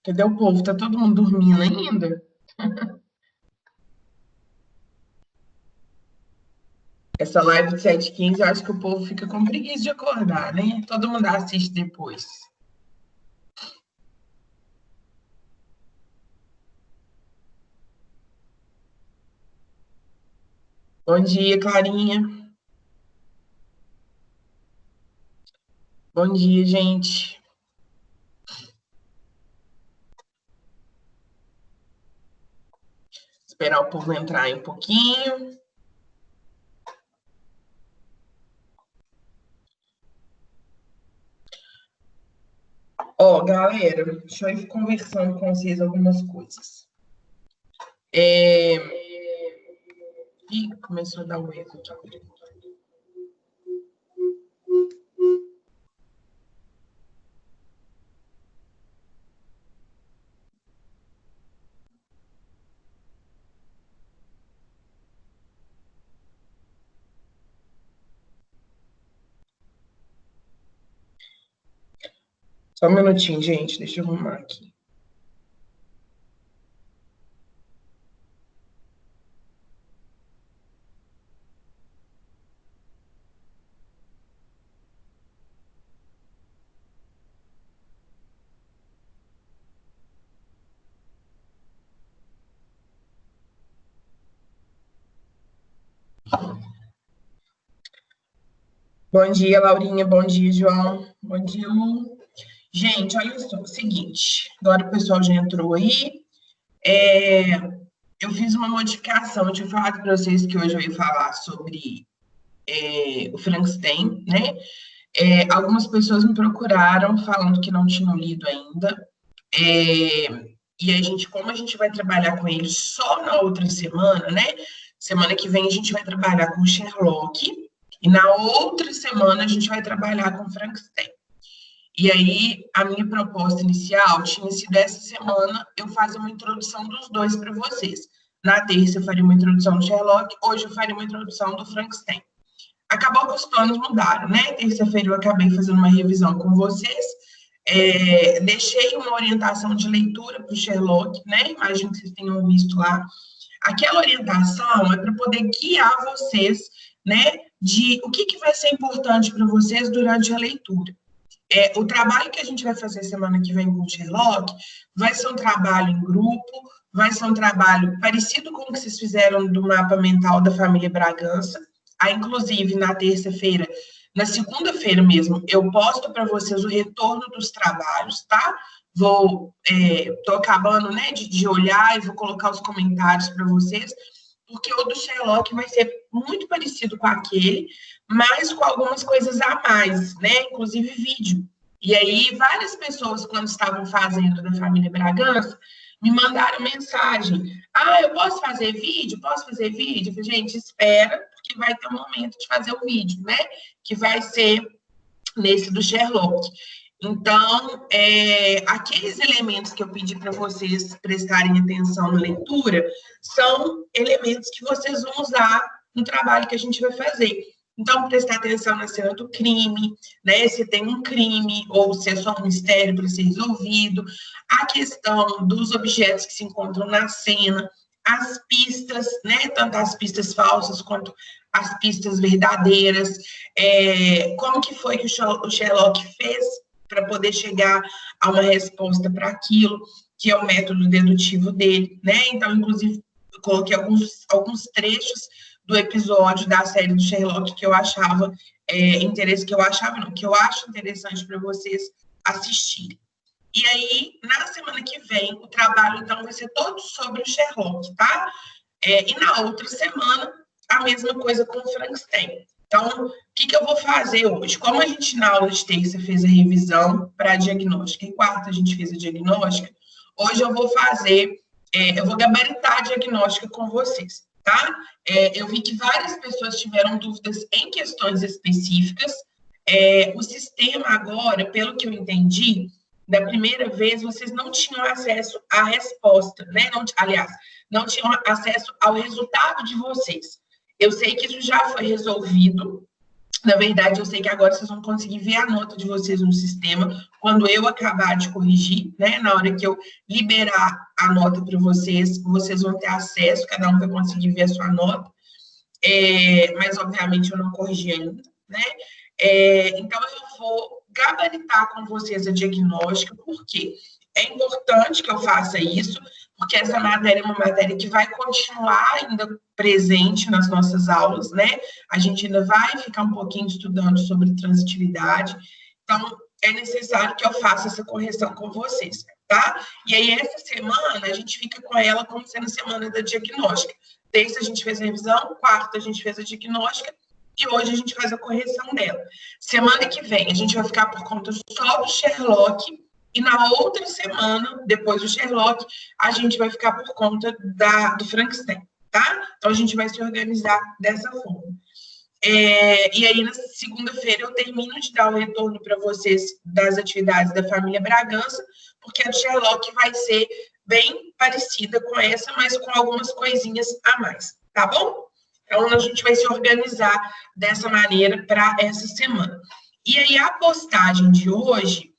Cadê o povo? Tá todo mundo dormindo ainda? Essa live de 7h15, eu acho que o povo fica com preguiça de acordar, né? Todo mundo assiste depois. Bom dia, Clarinha. Bom dia, gente. Esperar o povo entrar aí um pouquinho. Ó, galera, deixa eu ir conversando com vocês algumas coisas. Ih, começou a dar um eco aqui. Só um minutinho, gente, deixa eu arrumar aqui. Bom dia, Laurinha. Bom dia, João. Bom dia, Lu. Gente, olha só, o seguinte. Agora o pessoal já entrou aí. Eu fiz uma modificação. Eu tinha falado para vocês que hoje eu ia falar sobre o Frankenstein, né? Algumas pessoas me procuraram falando que não tinham lido ainda. E a gente, como a gente vai trabalhar com ele só na outra semana, né? Semana que vem a gente vai trabalhar com Sherlock. E na outra semana a gente vai trabalhar com Frankenstein. E aí, a minha proposta inicial tinha sido essa semana eu fazer uma introdução dos dois para vocês. Na terça eu faria uma introdução do Sherlock, hoje eu faria uma introdução do Frankenstein. Acabou que os planos mudaram, né? Terça-feira eu acabei fazendo uma revisão com vocês, deixei uma orientação de leitura para o Sherlock, né? Imagino que vocês tenham visto lá. Aquela orientação é para poder guiar vocês, né? De o que vai ser importante para vocês durante a leitura. O trabalho que a gente vai fazer semana que vem com o Sherlock vai ser um trabalho em grupo, vai ser um trabalho parecido com o que vocês fizeram do mapa mental da família Bragança. Aí, inclusive, na terça-feira, na segunda-feira mesmo, eu posto para vocês o retorno dos trabalhos, tá? Tô acabando, né, de olhar e vou colocar os comentários para vocês, porque o do Sherlock vai ser muito parecido com aquele, mas com algumas coisas a mais, né? Inclusive vídeo. E aí, várias pessoas, quando estavam fazendo da família Bragança, me mandaram mensagem. Ah, eu posso fazer vídeo? Posso fazer vídeo? Eu falei, gente, espera, porque vai ter um momento de fazer o vídeo, né? Que vai ser nesse do Sherlock. Então, aqueles elementos que eu pedi para vocês prestarem atenção na leitura são elementos que vocês vão usar no trabalho que a gente vai fazer. Então, prestar atenção na cena do crime, né? Se tem um crime ou se é só um mistério para ser resolvido, a questão dos objetos que se encontram na cena, as pistas, né? Tanto as pistas falsas quanto as pistas verdadeiras, como que foi que o Sherlock fez para poder chegar a uma resposta para aquilo, que é o método dedutivo dele, né? Então, inclusive, eu coloquei alguns trechos do episódio da série do Sherlock que eu achava que eu acho interessante para vocês assistirem. E aí, na semana que vem, o trabalho, então, vai ser todo sobre o Sherlock, tá? E na outra semana, a mesma coisa com o Frankenstein. Então, o que eu vou fazer hoje? Como a gente, na aula de terça, fez a revisão para a diagnóstica, e quarta a gente fez a diagnóstica, hoje eu vou eu vou gabaritar a diagnóstica com vocês, tá? Eu vi que várias pessoas tiveram dúvidas em questões específicas. O sistema agora, pelo que eu entendi, da primeira vez, vocês não tinham acesso à resposta, né? Não tinham acesso ao resultado de vocês. Eu sei que isso já foi resolvido, Na verdade, eu sei que agora vocês vão conseguir ver a nota de vocês no sistema quando eu acabar de corrigir, né? Na hora que eu liberar a nota para vocês, vocês vão ter acesso, cada um vai conseguir ver a sua nota. Mas, obviamente, eu não corrigi ainda, né? Então, eu vou gabaritar com vocês a diagnóstica, porque é importante que eu faça isso, porque essa matéria é uma matéria que vai continuar ainda presente nas nossas aulas, né? A gente ainda vai ficar um pouquinho estudando sobre transitividade, então é necessário que eu faça essa correção com vocês, tá? E aí, essa semana, a gente fica com ela como sendo a semana da diagnóstica. Terça a gente fez a revisão, quarta a gente fez a diagnóstica, e hoje a gente faz a correção dela. Semana que vem, a gente vai ficar por conta só do Sherlock, e na outra semana, depois do Sherlock, a gente vai ficar por conta do Frankenstein, tá? Então, a gente vai se organizar dessa forma. E aí, na segunda-feira, eu termino de dar o retorno para vocês das atividades da família Bragança, porque a do Sherlock vai ser bem parecida com essa, mas com algumas coisinhas a mais, tá bom? Então, a gente vai se organizar dessa maneira para essa semana. E aí, a postagem de hoje,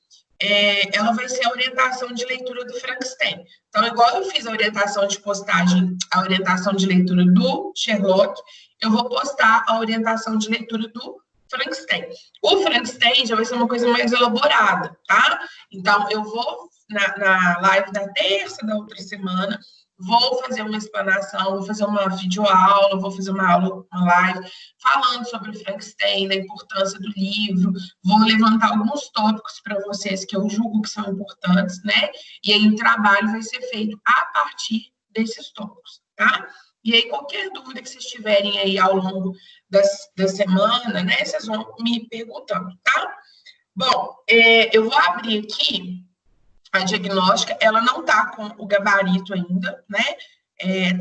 ela vai ser a orientação de leitura do Frankenstein. Então, igual eu fiz a orientação de postagem, a orientação de leitura do Sherlock, eu vou postar a orientação de leitura do Frankenstein. O Frankenstein já vai ser uma coisa mais elaborada, tá? Então, eu vou, na live da terça da outra semana, vou fazer uma explanação, vou fazer uma videoaula, vou fazer uma aula, uma live, falando sobre o Frankenstein, da importância do livro, vou levantar alguns tópicos para vocês que eu julgo que são importantes, né? E aí o trabalho vai ser feito a partir desses tópicos, tá? E aí, qualquer dúvida que vocês tiverem aí ao longo da semana, né, vocês vão me perguntando, tá? Bom, eu vou abrir aqui a diagnóstica, ela não está com o gabarito ainda, né?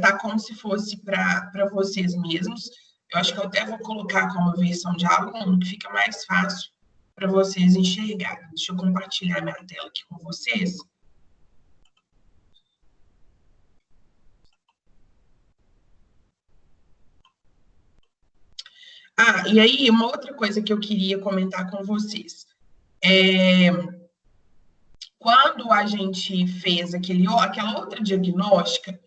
Tá como se fosse para vocês mesmos. Eu acho que eu até vou colocar como versão de aluno, que fica mais fácil para vocês enxergarem. Deixa eu compartilhar minha tela aqui com vocês. E aí, uma outra coisa que eu queria comentar com vocês. Quando a gente fez aquela outra diagnóstica,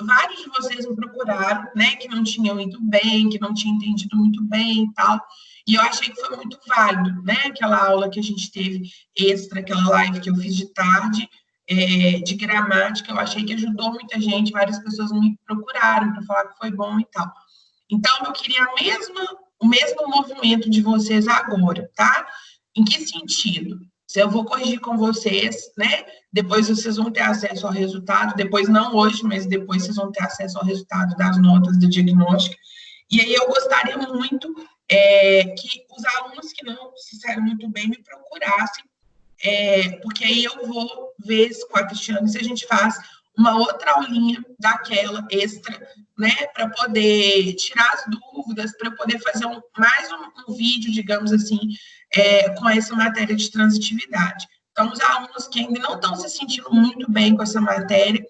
vários de vocês me procuraram, né, que não tinham ido bem, que não tinham entendido muito bem e tal, e eu achei que foi muito válido, né, aquela aula que a gente teve extra, aquela live que eu fiz de tarde, de gramática, eu achei que ajudou muita gente, várias pessoas me procuraram para falar que foi bom e tal. Então, eu queria o mesmo movimento de vocês agora, tá? Em que sentido? Se eu vou corrigir com vocês, né? Depois vocês vão ter acesso ao resultado, depois não hoje, mas depois vocês vão ter acesso ao resultado das notas do diagnóstico. E aí eu gostaria muito que os alunos que não se saíram muito bem me procurassem, porque aí eu vou ver com a Cristiane se a gente faz uma outra aulinha daquela extra, né, para poder tirar as dúvidas, para poder fazer mais um vídeo, digamos assim, com essa matéria de transitividade. Então, os alunos que ainda não estão se sentindo muito bem com essa matéria,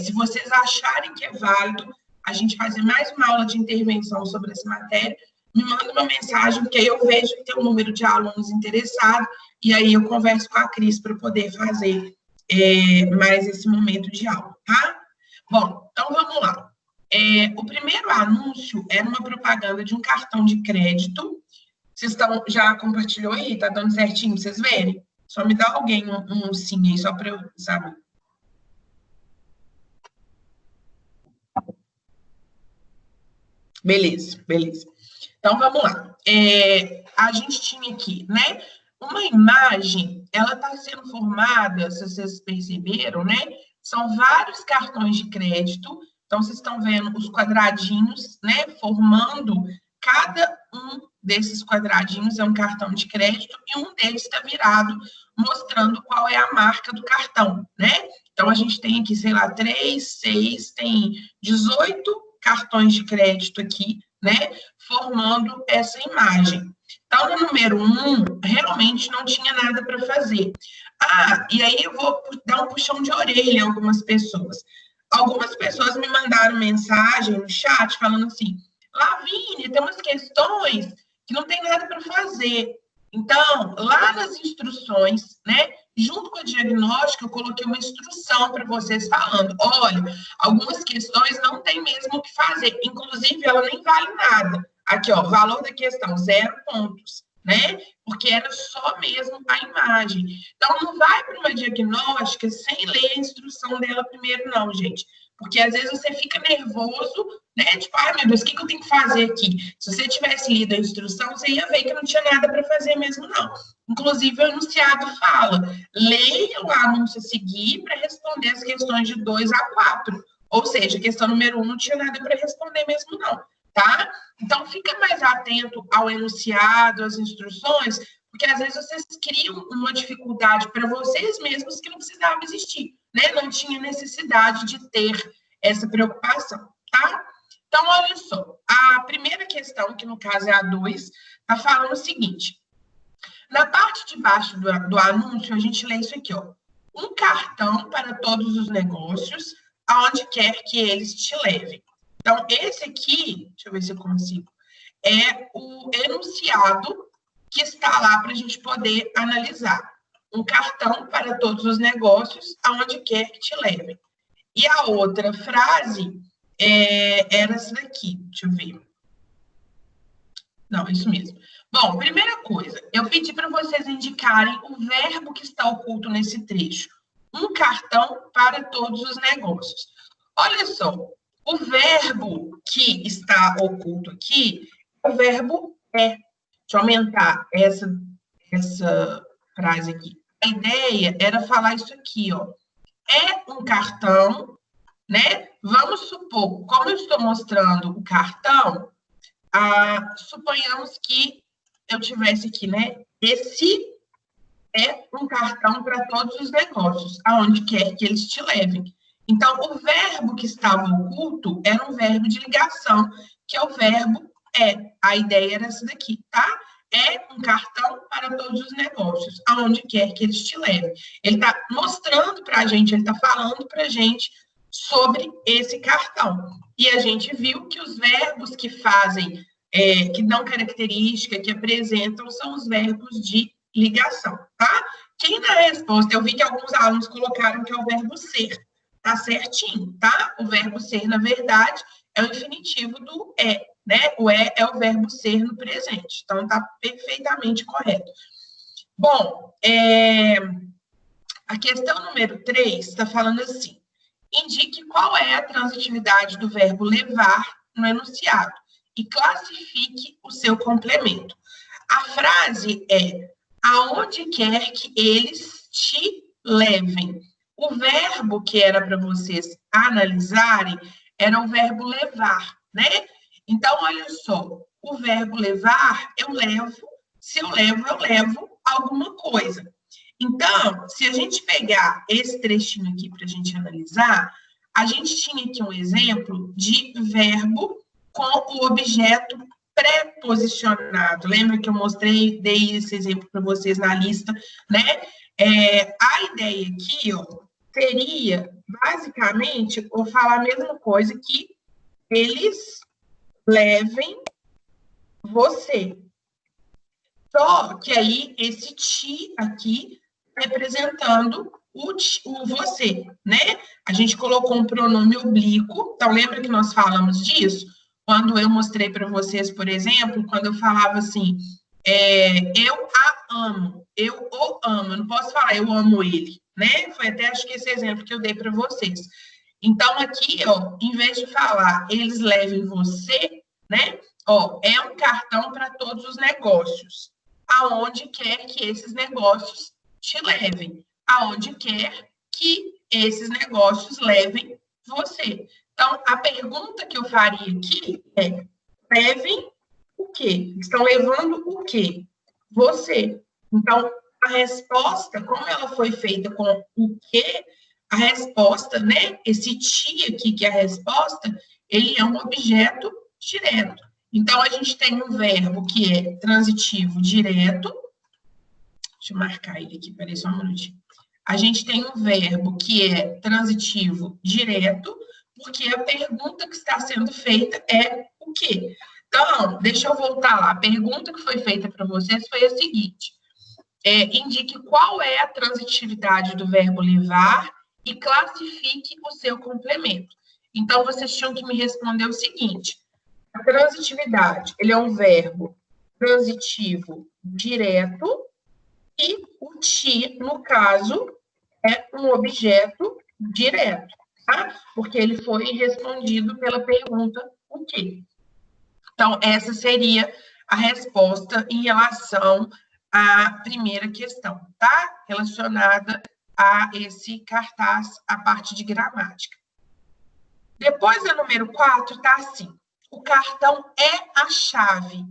se vocês acharem que é válido a gente fazer mais uma aula de intervenção sobre essa matéria, me manda uma mensagem, porque aí eu vejo que tem um número de alunos interessados, e aí eu converso com a Cris para poder fazer mais esse momento de aula, tá? Bom, então vamos lá. O primeiro anúncio era uma propaganda de um cartão de crédito. Vocês já compartilhou aí? Tá dando certinho pra vocês verem? Só me dá alguém um sim aí, só para eu saber. Beleza, beleza. Então, vamos lá. A gente tinha aqui, né, uma imagem, ela está sendo formada, se vocês perceberam, né, são vários cartões de crédito, então vocês estão vendo os quadradinhos, né, formando, cada um desses quadradinhos é um cartão de crédito e um deles está virado, mostrando qual é a marca do cartão, né? Então, a gente tem aqui, sei lá, 3, 6, tem 18 cartões de crédito aqui, né, formando essa imagem. Então, no número 1, realmente não tinha nada para fazer. E aí eu vou dar um puxão de orelha em algumas pessoas. Algumas pessoas me mandaram mensagem no chat falando assim, Lavínia, tem umas questões que não tem nada para fazer. Então, lá nas instruções, né, junto com o diagnóstico, eu coloquei uma instrução para vocês falando, olha, algumas questões não tem mesmo o que fazer, inclusive ela nem vale nada. Aqui, ó, valor da questão, 0 pontos, né? Porque era só mesmo a imagem. Então, não vai para uma diagnóstica sem ler a instrução dela primeiro, não, gente. Porque às vezes você fica nervoso, né? Tipo, ai meu Deus, o que eu tenho que fazer aqui? Se você tivesse lido a instrução, você ia ver que não tinha nada para fazer mesmo, não. Inclusive, o enunciado fala, leia o anúncio a seguir para responder as questões de 2 a 4. Ou seja, a questão número 1 não tinha nada para responder mesmo, não, tá? Então, fica mais atento ao enunciado, às instruções, porque às vezes vocês criam uma dificuldade para vocês mesmos que não precisava existir, né? Não tinha necessidade de ter essa preocupação, tá? Então, olha só, a primeira questão, que no caso é a 2, está falando o seguinte, na parte de baixo do anúncio, a gente lê isso aqui, ó, um cartão para todos os negócios, aonde quer que eles te levem. Então, esse aqui, deixa eu ver se eu consigo, é o enunciado que está lá para a gente poder analisar. Um cartão para todos os negócios, aonde quer que te levem. E a outra frase era essa daqui, deixa eu ver. Não, isso mesmo. Bom, primeira coisa, eu pedi para vocês indicarem o verbo que está oculto nesse trecho. Um cartão para todos os negócios. Olha só, o verbo que está oculto aqui é o verbo é. Deixa eu aumentar essa frase aqui. A ideia era falar isso aqui, ó. É um cartão, né? Vamos supor, como eu estou mostrando o cartão, suponhamos que eu tivesse aqui, né? Esse é um cartão para todos os negócios, aonde quer que eles te levem. Então, o verbo que estava oculto era um verbo de ligação, que é o verbo é. A ideia era essa daqui, tá? É um cartão para todos os negócios, aonde quer que eles te levem. Ele está mostrando para a gente, ele está falando para a gente sobre esse cartão. E a gente viu que os verbos que fazem, que dão característica, que apresentam, são os verbos de ligação, tá? Quem na resposta, eu vi que alguns alunos colocaram que é o verbo ser, tá certinho, tá? O verbo ser, na verdade, é o infinitivo do é, né? O é o verbo ser no presente, então tá perfeitamente correto. Bom, a questão número 3 está falando assim, indique qual é a transitividade do verbo levar no enunciado e classifique o seu complemento. A frase é, aonde quer que eles te levem. O verbo que era para vocês analisarem era o verbo levar, né? Então, olha só, o verbo levar, eu levo, se eu levo alguma coisa. Então, se a gente pegar esse trechinho aqui para a gente analisar, a gente tinha aqui um exemplo de verbo com o objeto preposicionado. Lembra que eu mostrei, dei esse exemplo para vocês na lista, né? A ideia aqui, ó, seria, basicamente, eu falar a mesma coisa que eles levem você. Só que aí, esse ti aqui, representando o você, né? A gente colocou um pronome oblíquo, então lembra que nós falamos disso? Quando eu mostrei para vocês, por exemplo, quando eu falava assim, eu a amo, eu o amo, eu não posso falar eu amo ele, né? Foi até, acho que esse exemplo que eu dei para vocês. Então, aqui, ó, em vez de falar eles levem você, né? Ó, é um cartão para todos os negócios, aonde quer que esses negócios te levem, aonde quer que esses negócios levem você. Então, a pergunta que eu faria aqui é, levem o quê? Estão levando o quê? Você. Então, a resposta, como ela foi feita com o quê, a resposta, né? Esse ti aqui, que é a resposta, ele é um objeto direto. Então, a gente tem um verbo que é transitivo direto. Deixa eu marcar ele aqui, peraí só um minutinho. A gente tem um verbo que é transitivo direto, porque a pergunta que está sendo feita é o o quê? Então, deixa eu voltar lá. A pergunta que foi feita para vocês foi a seguinte: indique qual é a transitividade do verbo levar e classifique o seu complemento. Então, vocês tinham que me responder o seguinte: a transitividade, ele é um verbo transitivo direto e o ti, no caso, é um objeto direto, tá? Porque ele foi respondido pela pergunta o quê? Então, essa seria a resposta em relação à primeira questão, tá? Relacionada a esse cartaz, a parte de gramática. Depois, a número 4, tá assim: o cartão é a chave.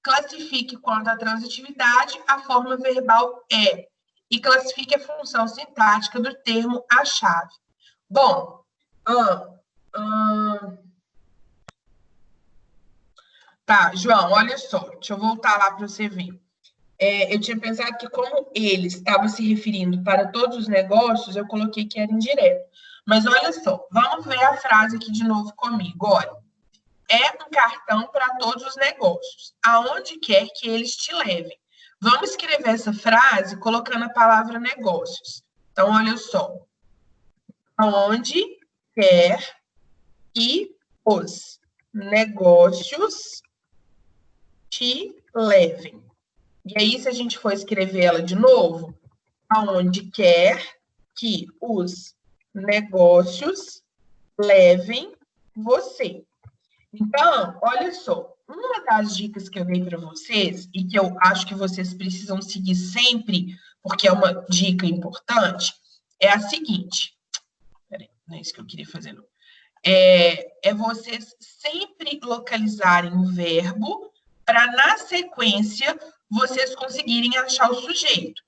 Classifique quanto à transitividade a forma verbal é e classifique a função sintática do termo a chave. Bom, tá, João, olha só, deixa eu voltar lá para você ver. Eu tinha pensado que, como ele estava se referindo para todos os negócios, eu coloquei que era indireto. Mas olha só, vamos ver a frase aqui de novo comigo. Olha, é um cartão para todos os negócios, aonde quer que eles te levem. Vamos escrever essa frase colocando a palavra negócios. Então, olha só. Aonde quer que os negócios te levem. E aí, se a gente for escrever ela de novo, aonde quer que os negócios levem você. Então, olha só, uma das dicas que eu dei para vocês, e que eu acho que vocês precisam seguir sempre, porque é uma dica importante, é a seguinte. Peraí, não é isso que eu queria fazer, não. É vocês sempre localizarem o verbo para, na sequência, vocês conseguirem achar o sujeito.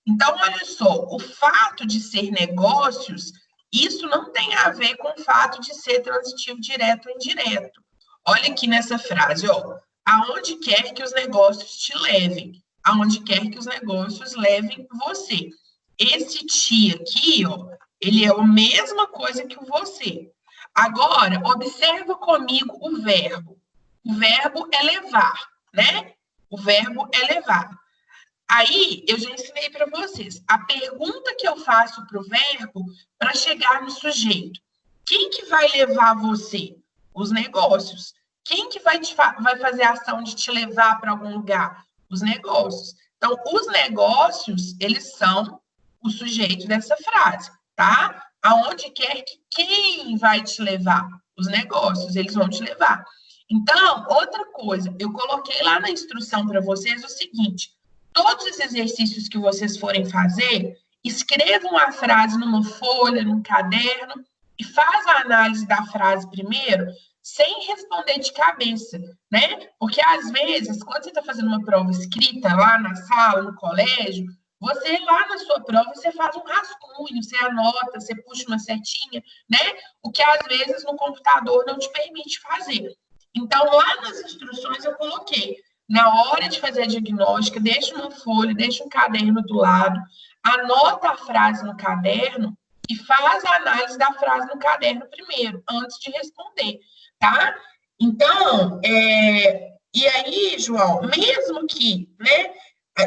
Então, olha só, o fato de ser negócios, isso não tem a ver com o fato de ser transitivo direto ou indireto. Olha aqui nessa frase, ó. Aonde quer que os negócios te levem. Aonde quer que os negócios levem você. Esse te aqui, ó, ele é a mesma coisa que o você. Agora, observa comigo o verbo. O verbo é levar, né? O verbo é levar. Aí, eu já ensinei para vocês. A pergunta que eu faço para o verbo para chegar no sujeito. Quem que vai levar você? Os negócios. Quem que vai fazer a ação de te levar para algum lugar? Os negócios. Então, os negócios, eles são o sujeito dessa frase, tá? Aonde quer que quem vai te levar? Os negócios, eles vão te levar. Então, outra coisa, eu coloquei lá na instrução para vocês o seguinte: todos os exercícios que vocês forem fazer, escrevam a frase numa folha, num caderno, e faz a análise da frase primeiro, sem responder de cabeça, né? Porque, às vezes, quando você está fazendo uma prova escrita lá na sala, no colégio, você lá na sua prova, você faz um rascunho, você anota, você puxa uma setinha, né? O que, às vezes, no computador não te permite fazer. Então, lá nas instruções eu coloquei: na hora de fazer a diagnóstica, deixa uma folha, deixa um caderno do lado, anota a frase no caderno e faz a análise da frase no caderno primeiro, antes de responder, tá? Então, e aí, João, mesmo que, né,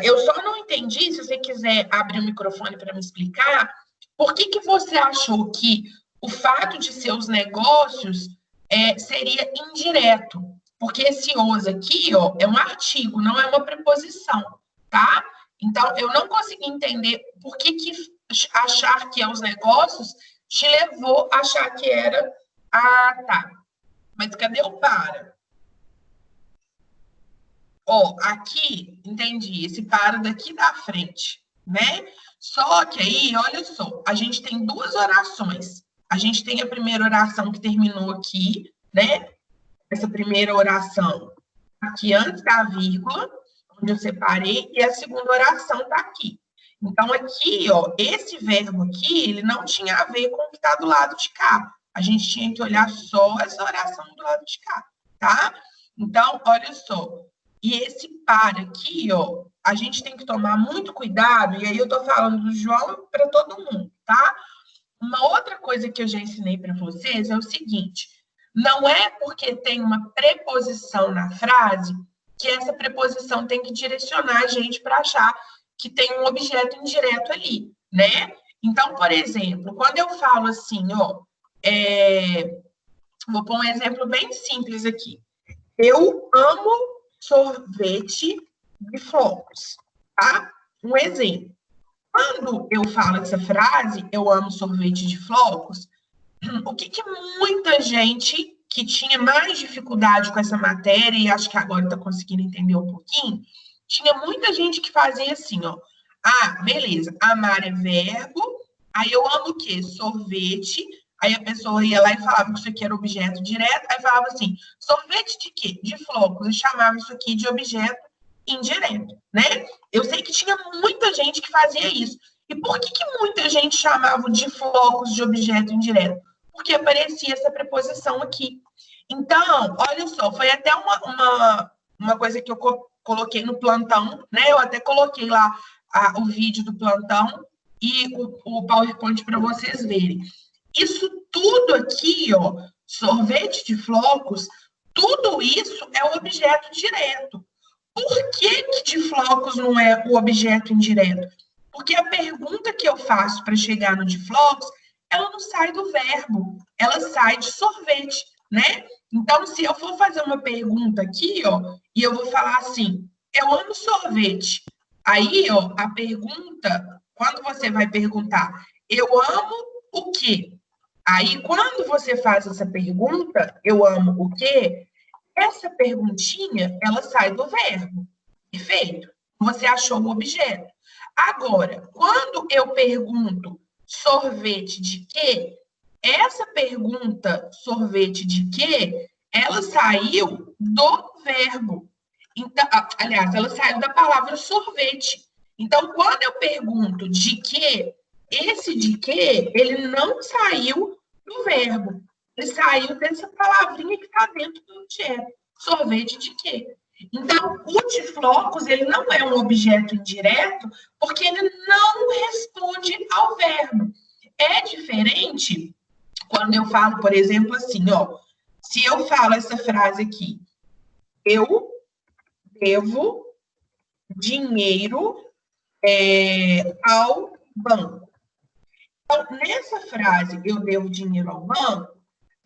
eu só não entendi, se você quiser abrir o microfone para me explicar, por que que você achou que o fato de ser os negócios seria indireto? Porque esse os aqui, ó, é um artigo, não é uma preposição, tá? Então, eu não consegui entender por que achar que é os negócios te levou a achar que era... Ah, tá. Mas cadê o para? Ó, aqui, entendi, esse para daqui da frente, né? Só que aí, olha só, a gente tem duas orações. A gente tem a primeira oração que terminou aqui, né? Essa primeira oração aqui antes da vírgula, onde eu separei, e a segunda oração está aqui. Então, aqui, ó, esse verbo aqui, ele não tinha a ver com o que está do lado de cá. A gente tinha que olhar só essa oração do lado de cá, tá? Então, olha só. E esse para aqui, ó, a gente tem que tomar muito cuidado, e aí eu tô falando do João para todo mundo, tá? Uma outra coisa que eu já ensinei para vocês é o seguinte: Não é porque tem uma preposição na frase que essa preposição tem que direcionar a gente para achar que tem um objeto indireto ali, né? Então, por exemplo, quando eu falo assim, ó, vou pôr um exemplo bem simples aqui. Eu amo sorvete de flocos, tá? Um exemplo. Quando eu falo essa frase, eu amo sorvete de flocos, o que muita gente que tinha mais dificuldade com essa matéria, e acho que agora está conseguindo entender um pouquinho, tinha muita gente que fazia assim, ó. Ah, beleza, amar é verbo, aí eu amo o quê? Sorvete, aí a pessoa ia lá e falava que isso aqui era objeto direto, aí falava assim, sorvete de quê? De flocos, e chamava isso aqui de objeto indireto, né? Eu sei que tinha muita gente que fazia isso. E por que muita gente chamava de flocos de objeto indireto? Porque aparecia essa preposição aqui. Então, olha só, foi até uma coisa que eu coloquei no plantão, né? Eu até coloquei lá o vídeo do plantão e o PowerPoint para vocês verem. Isso tudo aqui, ó, sorvete de flocos, tudo isso é o objeto direto. Por que de flocos não é o objeto indireto? Porque a pergunta que eu faço para chegar no de flocos, ela não sai do verbo, ela sai de sorvete, né? Então, se eu for fazer uma pergunta aqui, ó, e eu vou falar assim, eu amo sorvete. Aí, ó, a pergunta, quando você vai perguntar, eu amo o quê? Aí, quando você faz essa pergunta, eu amo o quê? Essa perguntinha, ela sai do verbo, perfeito? Você achou o objeto. Agora, quando eu pergunto sorvete de quê? Essa pergunta, sorvete de quê? Ela saiu do verbo. Então, aliás, ela saiu da palavra sorvete. Então, quando eu pergunto de quê, esse de quê, ele não saiu do verbo. Ele saiu dessa palavrinha que está dentro do objeto. Sorvete de quê? Então, o de flocos, ele não é um objeto indireto, porque ele não responde ao verbo. É diferente quando eu falo, por exemplo, assim, ó, se eu falo essa frase aqui, eu devo dinheiro ao banco. Então, nessa frase, eu devo dinheiro ao banco,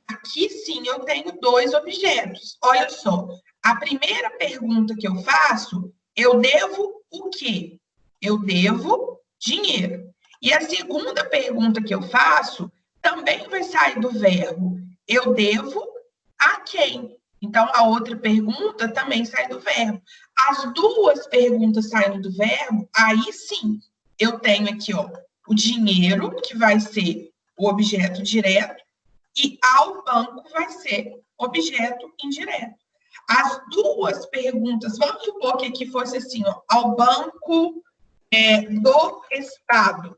aqui sim eu tenho dois objetos. Olha só, a primeira pergunta que eu faço, eu devo o quê? Eu devo dinheiro. E a segunda pergunta que eu faço também vai sair do verbo. Eu devo a quem? Então, a outra pergunta também sai do verbo. As duas perguntas saindo do verbo, aí sim, eu tenho aqui, ó, o dinheiro, que vai ser o objeto direto, e ao banco vai ser objeto indireto. As duas perguntas, vamos supor que aqui fosse assim, ó, ao banco do Estado,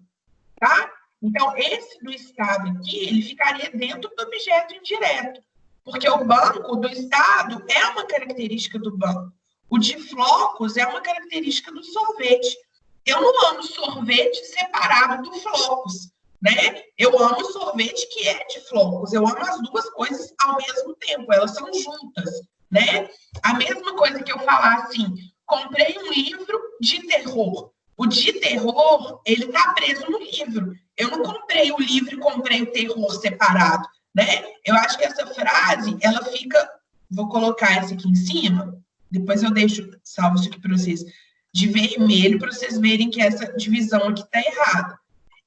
tá? Então, esse do Estado aqui, ele ficaria dentro do objeto indireto, porque o banco do Estado é uma característica do banco. O de flocos é uma característica do sorvete. Eu não amo sorvete separado do flocos, né? Eu amo sorvete que é de flocos. Eu amo as duas coisas ao mesmo tempo, elas são juntas, né? A mesma coisa que eu falar assim, comprei um livro de terror. O de terror, ele tá preso no livro. Eu não comprei o livro e comprei o terror separado, né? Eu acho que essa frase, ela fica... Vou colocar essa aqui em cima, depois eu deixo, salvo isso aqui para vocês, de vermelho, para vocês verem que essa divisão aqui está errada.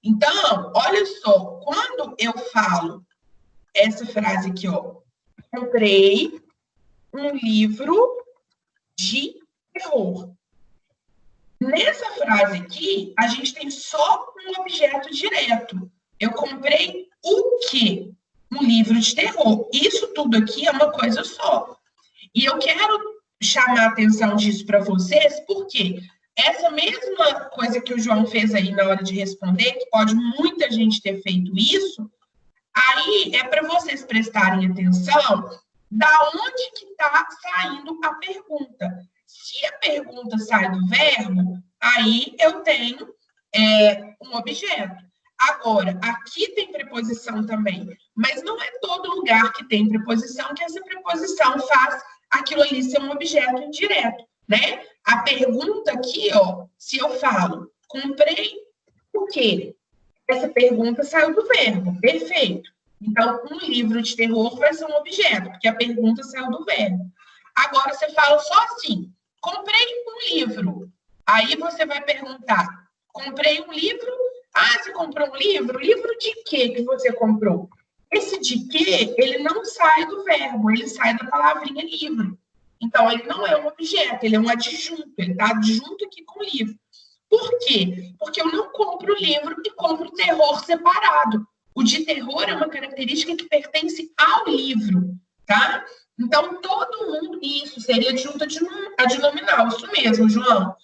Então, olha só, quando eu falo essa frase aqui, ó, comprei um livro de terror. Nessa frase aqui, a gente tem só um objeto direto. Eu comprei o quê? Um livro de terror. Isso tudo aqui é uma coisa só. E eu quero chamar a atenção disso para vocês, porque essa mesma coisa que o João fez aí na hora de responder, que pode muita gente ter feito isso, aí é para vocês prestarem atenção da onde que está saindo a pergunta. Se a pergunta sai do verbo, aí eu tenho um objeto. Agora, aqui tem preposição também, mas não é todo lugar que tem preposição que essa preposição faz aquilo ali ser um objeto indireto, né? A pergunta aqui, ó, se eu falo, comprei o quê? Essa pergunta saiu do verbo, perfeito. Então, um livro de terror vai ser um objeto, porque a pergunta saiu do verbo. Agora, você fala só assim, comprei um livro. Aí você vai perguntar, comprei um livro? Ah, você comprou um livro? Livro de quê que você comprou? Esse de quê, ele não sai do verbo, ele sai da palavrinha livro. Então, ele não é um objeto, ele é um adjunto, ele está adjunto aqui com o livro. Por quê? Porque eu não compro livro e compro terror separado. O de terror é uma característica que pertence ao livro, tá? Então, todo mundo... Isso seria adjunto adnominal, isso mesmo, João.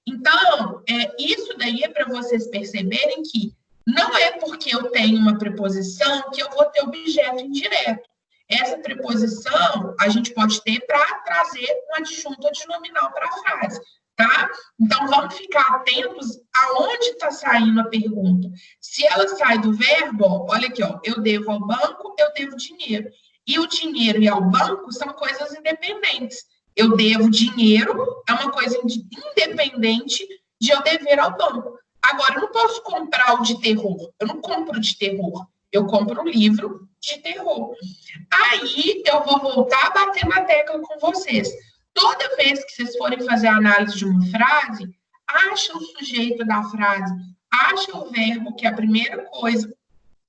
Então, isso daí é para vocês perceberem que não é porque eu tenho uma preposição que eu vou ter objeto indireto. Essa preposição a gente pode ter para trazer um adjunto adnominal para a frase, tá? Então, vamos ficar atentos aonde está saindo a pergunta. Se ela sai do verbo, ó, olha aqui, ó, eu devo ao banco, eu devo dinheiro. E o dinheiro e ao banco são coisas independentes. Eu devo dinheiro, é uma coisa independente de eu dever ao banco. Agora, eu não posso comprar o de terror. Eu não compro de terror. Eu compro um livro de terror. Aí, eu vou voltar a bater na tecla com vocês. Toda vez que vocês forem fazer a análise de uma frase, acha o sujeito da frase, acha o verbo, que é a primeira coisa.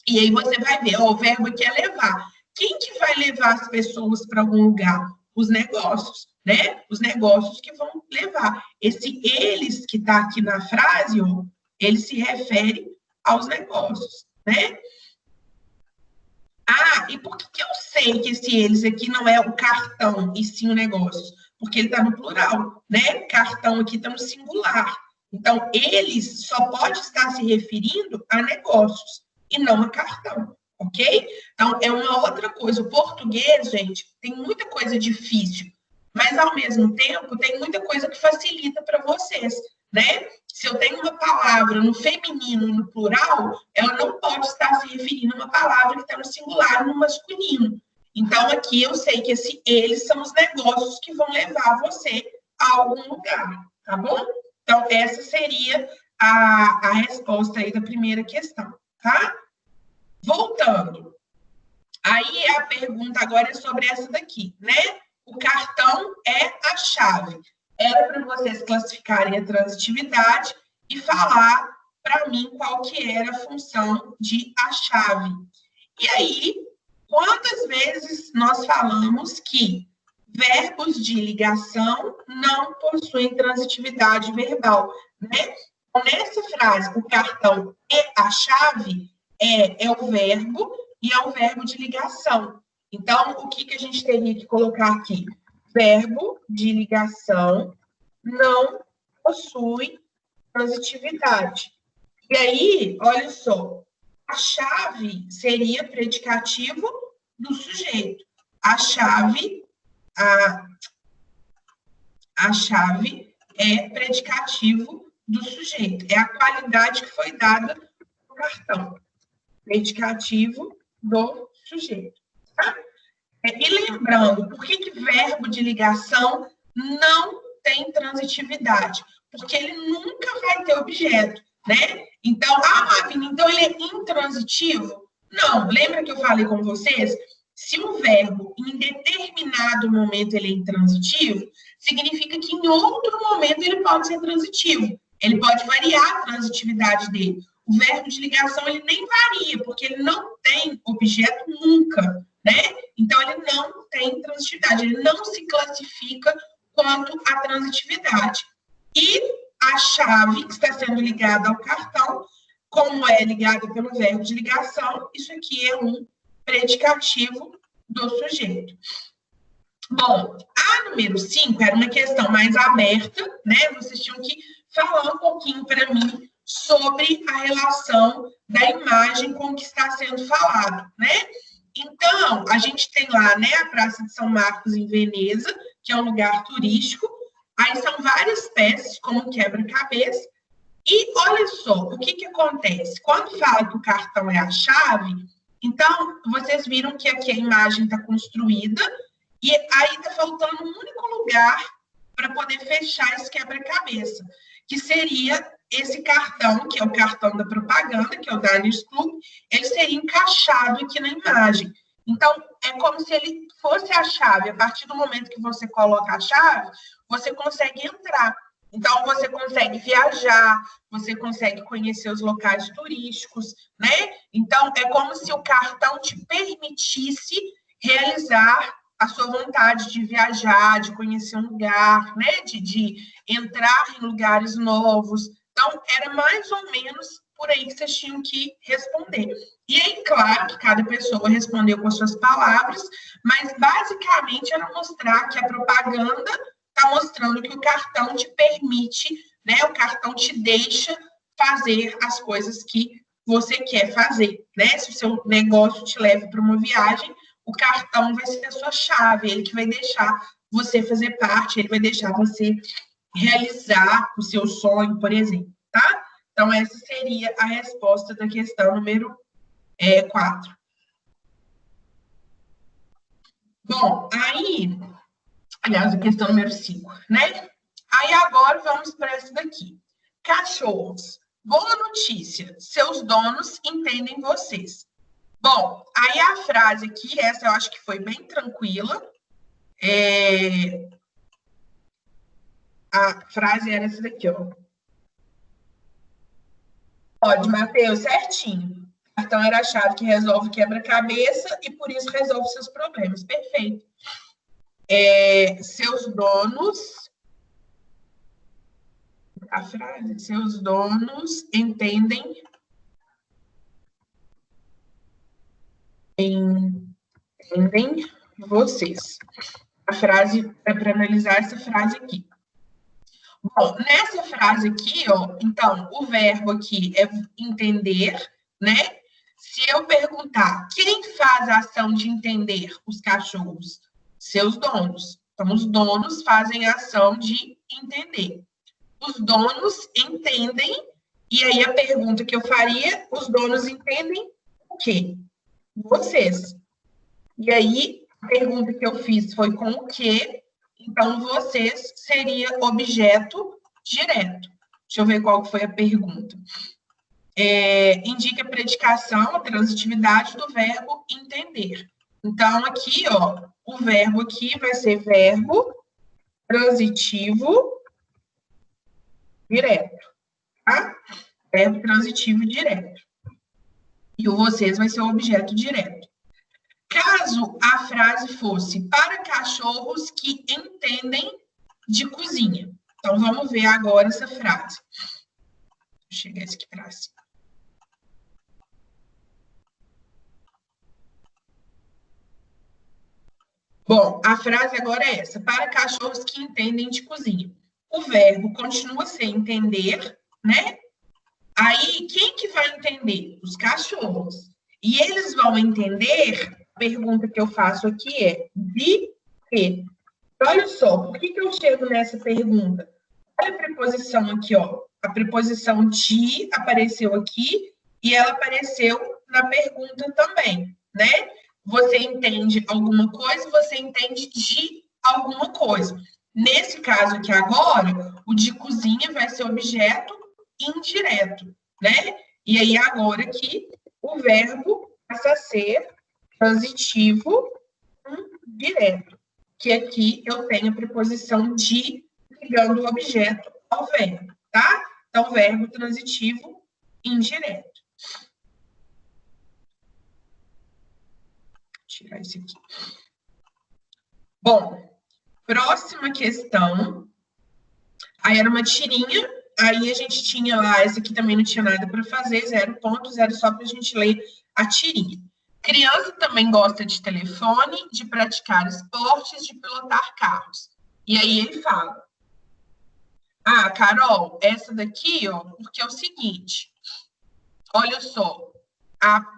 E aí você vai ver, ó, o verbo aqui é levar. Quem que vai levar as pessoas para algum lugar? Os negócios, né? Os negócios que vão levar. Esse eles que está aqui na frase, ó, ele se refere aos negócios, né? Ah, e por que eu sei que esse eles aqui não é o cartão e sim o negócio? Porque ele está no plural, né? Cartão aqui está no singular. Então, eles só pode estar se referindo a negócios e não a cartão, ok? Então, é uma outra coisa. O português, gente, tem muita coisa difícil, mas, ao mesmo tempo, tem muita coisa que facilita para vocês, né? Se eu tenho uma palavra no feminino e no plural, ela não pode estar se referindo a uma palavra que está no singular e no masculino. Então, aqui eu sei que eles são os negócios que vão levar você a algum lugar, tá bom? Então, essa seria a resposta aí da primeira questão, tá? Voltando. Aí, a pergunta agora é sobre essa daqui, né? O cartão é a chave. Era para vocês classificarem a transitividade e falar para mim qual que era a função de a chave. E aí, quantas vezes nós falamos que verbos de ligação não possuem transitividade verbal, né? Então, nessa frase, o cartão é a chave, é o verbo e é o verbo de ligação. Então, o que a gente teria que colocar aqui? Verbo de ligação não possui transitividade. E aí, olha só, a chave seria predicativo do sujeito. A chave é predicativo do sujeito. É a qualidade que foi dada no cartão. Predicativo do sujeito. Tá? E lembrando, por que verbo de ligação não tem transitividade? Porque ele nunca vai ter objeto, né? Então, Mavina, então ele é intransitivo? Não, lembra que eu falei com vocês? Se um verbo, em determinado momento, ele é intransitivo, significa que em outro momento ele pode ser transitivo. Ele pode variar a transitividade dele. O verbo de ligação, ele nem varia, porque ele não tem objeto nunca, né? Então, ele não tem transitividade, ele não se classifica quanto à transitividade. E a chave que está sendo ligada ao cartão, como é ligada pelo verbo de ligação, isso aqui é um predicativo do sujeito. Bom, a número 5 era uma questão mais aberta, né? Vocês tinham que falar um pouquinho para mim sobre a relação da imagem com o que está sendo falado, né? Então, a gente tem lá, né, a Praça de São Marcos, em Veneza, que é um lugar turístico. Aí são várias peças, como um quebra-cabeça, E olha só, o que acontece? Quando fala que o cartão é a chave, então, vocês viram que aqui a imagem está construída e aí está faltando um único lugar para poder fechar esse quebra-cabeça, que seria esse cartão, que é o cartão da propaganda, que é o Diners Club, ele seria encaixado aqui na imagem. Então, é como se ele fosse a chave. A partir do momento que você coloca a chave, você consegue entrar. Então, você consegue viajar, você consegue conhecer os locais turísticos, né? Então, é como se o cartão te permitisse realizar a sua vontade de viajar, de conhecer um lugar, né? De entrar em lugares novos. Então, era mais ou menos por aí que vocês tinham que responder. E aí, claro que cada pessoa respondeu com as suas palavras, mas basicamente era mostrar que a propaganda está mostrando que o cartão te permite, né? O cartão te deixa fazer as coisas que você quer fazer, né? Se o seu negócio te leva para uma viagem, o cartão vai ser a sua chave, ele que vai deixar você fazer parte, ele vai deixar você realizar o seu sonho, por exemplo, tá? Então, essa seria a resposta da questão número 4. Bom, aí, aliás, a questão número 5, né? Aí, agora, vamos para essa daqui. Cachorros. Boa notícia, seus donos entendem vocês. Bom, aí a frase aqui, essa eu acho que foi bem tranquila. A frase era essa daqui, ó. Pode, Matheus, certinho. O cartão era a chave que resolve quebra-cabeça e por isso resolve seus problemas. Perfeito. Seus donos, a frase, seus donos entendem vocês. A frase é para analisar essa frase aqui. Bom, nessa frase aqui, ó, então, o verbo aqui é entender, né? Se eu perguntar, quem faz a ação de entender os cachorros? Seus donos. Então, os donos fazem a ação de entender. Os donos entendem, e aí a pergunta que eu faria, os donos entendem o quê? Vocês. E aí, a pergunta que eu fiz foi com o quê? Então, vocês seria objeto direto. Deixa eu ver qual foi a pergunta. Indica a predicação, a transitividade do verbo entender. Então, aqui, ó, o verbo aqui vai ser verbo transitivo direto, tá? Verbo transitivo direto. E o vocês vai ser o objeto direto. Caso a frase fosse para cachorros que entendem de cozinha. Então, vamos ver agora essa frase. Vou chegar esse aqui para cima. Bom, a frase agora é essa. Para cachorros que entendem de cozinha. O verbo continua a ser entender, né? Aí, quem que vai entender? Os cachorros. E eles vão entender, a pergunta que eu faço aqui é, de quê? Olha só, por que eu chego nessa pergunta? Olha a preposição aqui, ó. A preposição de apareceu aqui e ela apareceu na pergunta também, né? Você entende alguma coisa, você entende de alguma coisa. Nesse caso aqui agora, o de cozinha vai ser objeto indireto, né? E aí agora aqui o verbo passa a ser transitivo direto, que aqui eu tenho a preposição de ligando o objeto ao verbo, tá? Então, verbo transitivo indireto. Vou tirar isso aqui. Bom, próxima questão. Aí era uma tirinha, aí a gente tinha lá, essa aqui também não tinha nada para fazer, 0 pontos, era só para a gente ler a tirinha. Criança também gosta de telefone, de praticar esportes, de pilotar carros. E aí ele fala, Carol, essa daqui, ó, porque é o seguinte, olha só,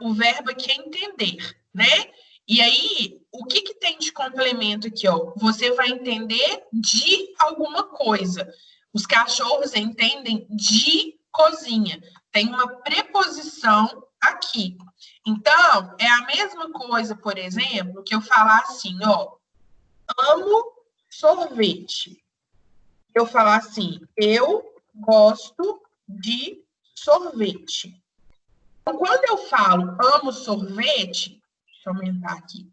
o verbo aqui é entender, né? E aí, o que tem de complemento aqui, ó? Você vai entender de alguma coisa. Os cachorros entendem de cozinha. Tem uma preposição aqui. Então, é a mesma coisa, por exemplo, que eu falar assim, ó, amo sorvete. Eu falar assim, eu gosto de sorvete. Então, quando eu falo amo sorvete, deixa eu aumentar aqui.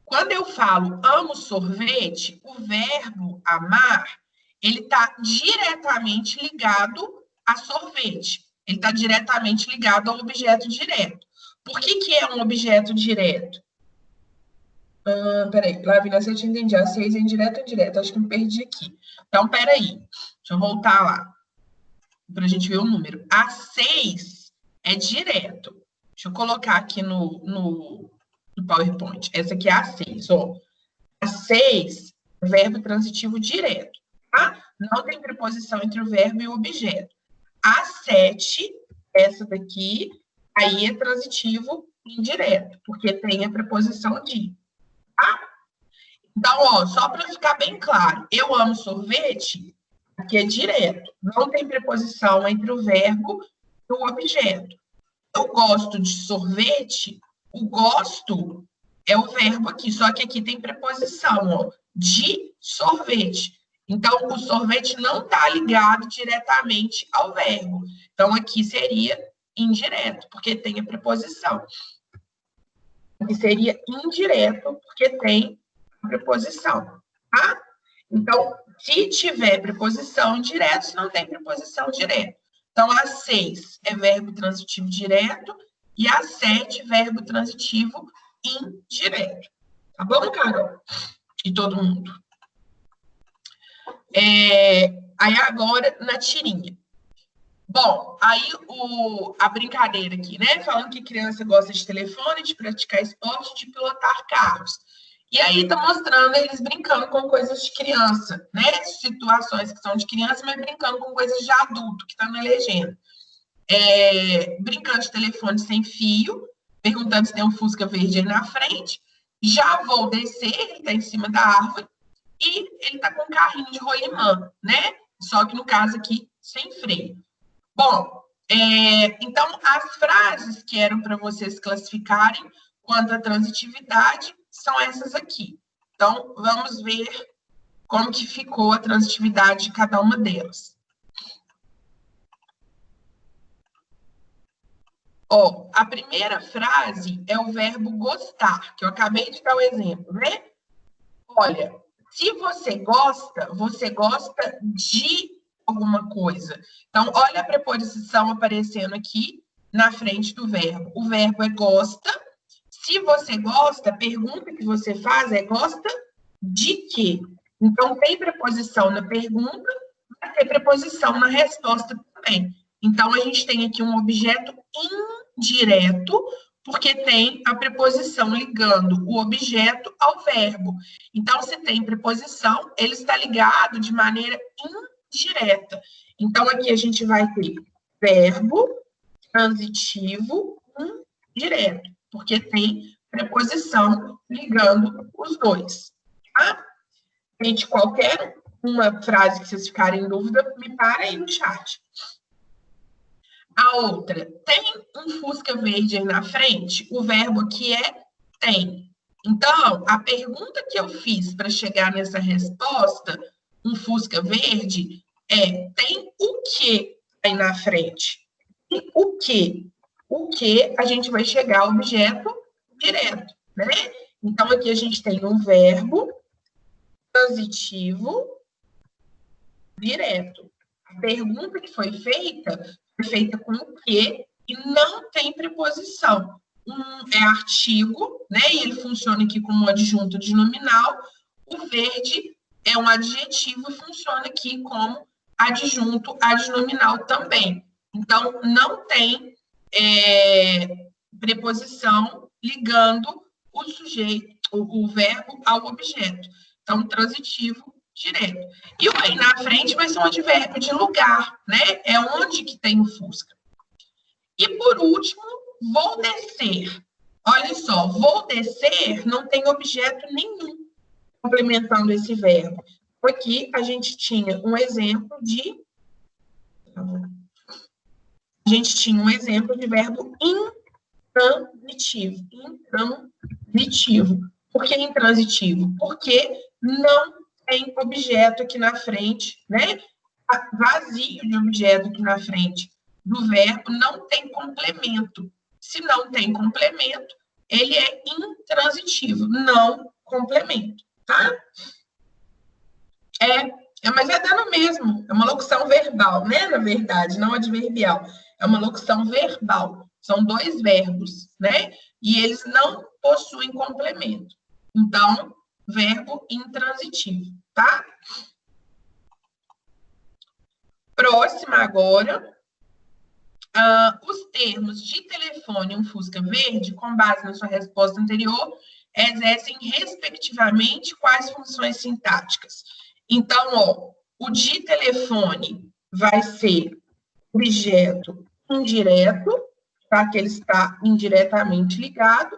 Quando eu falo amo sorvete, o verbo amar, ele está diretamente ligado a sorvete. Ele está diretamente ligado ao objeto direto. Por que é um objeto direto? Peraí, Lavínia, se eu te entendi. A 6 é indireto ou indireto? Acho que me perdi aqui. Então, peraí. Deixa eu voltar lá. Para a gente ver o número. A 6 é direto. Deixa eu colocar aqui no PowerPoint. Essa aqui é a 6, ó. A 6 é verbo transitivo direto, tá? Não tem preposição entre o verbo e o objeto. A 7, essa daqui, aí é transitivo indireto, porque tem a preposição de, tá? Então, ó, só para ficar bem claro, eu amo sorvete, aqui é direto, não tem preposição entre o verbo e o objeto. Eu gosto de sorvete, o gosto é o verbo aqui, só que aqui tem preposição, ó, de sorvete. Então, o sorvete não está ligado diretamente ao verbo. Então, aqui seria indireto, porque tem a preposição. Aqui seria indireto, porque tem a preposição, tá? Então, se tiver preposição direto, se não tem preposição direta. Então, a 6 é verbo transitivo direto e a 7, verbo transitivo indireto. Tá bom, Carol? E todo mundo. Aí agora, na tirinha. Bom, aí a brincadeira aqui, né? Falando que criança gosta de telefone, de praticar esporte, de pilotar carros. E aí tá mostrando eles brincando com coisas de criança, né? Situações que são de criança, mas brincando com coisas de adulto, que tá na legenda. Brincando de telefone sem fio, perguntando se tem um Fusca verde aí na frente. Já vou descer, ele tá em cima da árvore, e ele tá com um carrinho de rolimã, né? Só que no caso aqui, sem freio. Bom, então as frases que eram para vocês classificarem quanto à transitividade são essas aqui. Então, vamos ver como que ficou a transitividade de cada uma delas. Ó, a primeira frase é o verbo gostar, que eu acabei de dar o exemplo, né? Olha, se você gosta de alguma coisa. Então, olha a preposição aparecendo aqui na frente do verbo. O verbo é gosta. Se você gosta, a pergunta que você faz é gosta de quê? Então, tem preposição na pergunta, vai ter preposição na resposta também. Então, a gente tem aqui um objeto indireto, porque tem a preposição ligando o objeto ao verbo. Então, se tem preposição, ele está ligado de maneira indireta. Então, aqui a gente vai ter verbo transitivo indireto, porque tem preposição ligando os dois, tá? Gente, qualquer uma frase que vocês ficarem em dúvida, me para aí no chat. A outra, tem um Fusca verde aí na frente? O verbo aqui é tem. Então, a pergunta que eu fiz para chegar nessa resposta, um Fusca verde, tem o que aí na frente? E o que? O que a gente vai chegar ao objeto direto, né? Então, aqui a gente tem um verbo transitivo direto. A pergunta que foi feita com o que e não tem preposição. É artigo, né? E ele funciona aqui como adjunto de nominal. O verde é um adjetivo e funciona aqui como adjunto adnominal também. Então, não tem preposição ligando o sujeito, o verbo ao objeto. Então, transitivo direto. E o aí na frente vai ser um advérbio de lugar, né? É onde que tem o Fusca. E por último, vou descer. Olha só, vou descer não tem objeto nenhum complementando esse verbo. Aqui a gente tinha um exemplo de A gente tinha um exemplo de verbo intransitivo. Intransitivo. Por que intransitivo? Porque não tem objeto aqui na frente, né? Vazio de objeto aqui na frente do verbo, não tem complemento. Se não tem complemento, ele é intransitivo, não complemento, tá? Mas vai dar no mesmo, é uma locução verbal, né? Na verdade, não adverbial, é uma locução verbal. São dois verbos, né? E eles não possuem complemento. Então, verbo intransitivo, tá? Próxima agora. Os termos de telefone e um Fusca verde, com base na sua resposta anterior, exercem, respectivamente, quais funções sintáticas? Então, ó, o de telefone vai ser objeto indireto, tá? Que ele está indiretamente ligado,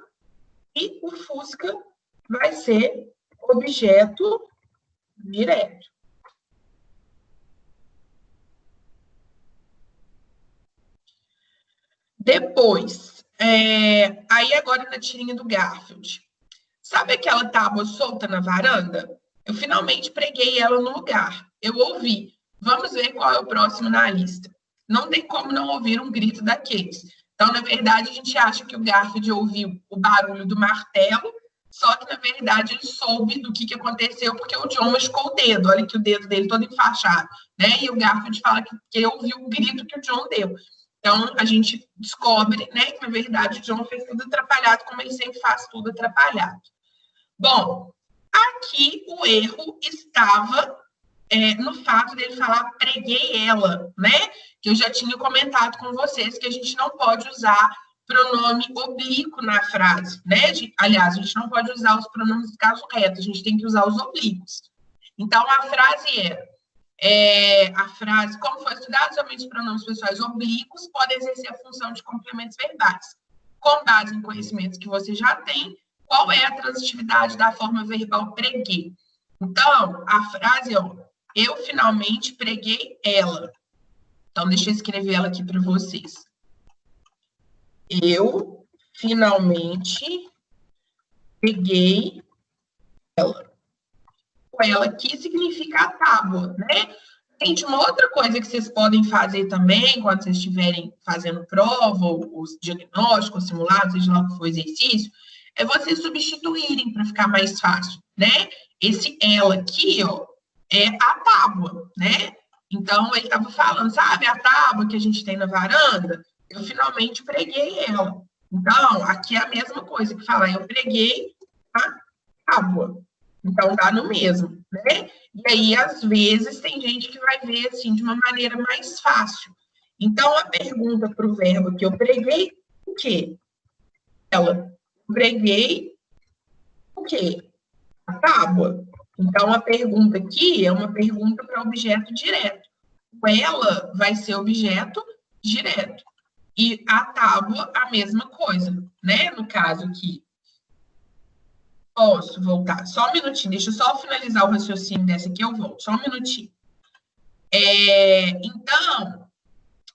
e o Fusca vai ser objeto direto. Depois, aí agora na tirinha do Garfield. Sabe aquela tábua solta na varanda? Eu finalmente preguei ela no lugar. Eu ouvi. Vamos ver qual é o próximo na lista. Não tem como não ouvir um grito daqueles. Então, na verdade, a gente acha que o Garfield ouviu o barulho do martelo, só que, na verdade, ele soube do que aconteceu, porque o John machucou o dedo. Olha que o dedo dele todo enfaixado, né? E o Garfield fala que ouviu o grito que o John deu. Então, a gente descobre, né, que, na verdade, o John fez tudo atrapalhado, como ele sempre faz tudo atrapalhado. Bom, aqui o erro estava no fato dele falar preguei ela, né? Que eu já tinha comentado com vocês que a gente não pode usar pronome oblíquo na frase, né? Aliás, a gente não pode usar os pronomes de caso reto, a gente tem que usar os oblíquos. Então, a frase a frase, como foi estudado, somente os pronomes pessoais oblíquos podem exercer a função de complementos verbais. Com base em conhecimentos que você já tem, qual é a transitividade da forma verbal preguei? Então, a frase é, eu finalmente preguei ela. Então, deixa eu escrever ela aqui para vocês. Eu finalmente preguei ela. Ela aqui significa a tábua, né? Gente, uma outra coisa que vocês podem fazer também, quando vocês estiverem fazendo prova, ou diagnóstico, ou simulado, seja lá o que for exercício, é vocês substituírem para ficar mais fácil, né? Esse ela aqui, ó, é a tábua, né? Então, ele estava falando, sabe a tábua que a gente tem na varanda? Eu finalmente preguei ela. Então, aqui é a mesma coisa que falar, eu preguei a tábua. Então, dá no mesmo, né? E aí, às vezes, tem gente que vai ver, assim, de uma maneira mais fácil. Então, a pergunta para o verbo que eu preguei, o quê? Ela, preguei o quê? A tábua. Então, a pergunta aqui é uma pergunta para objeto direto. O ela vai ser objeto direto. E a tábua, a mesma coisa, né? No caso aqui. Posso voltar? Só um minutinho, deixa eu só finalizar o raciocínio dessa aqui, eu volto, só um minutinho. Então,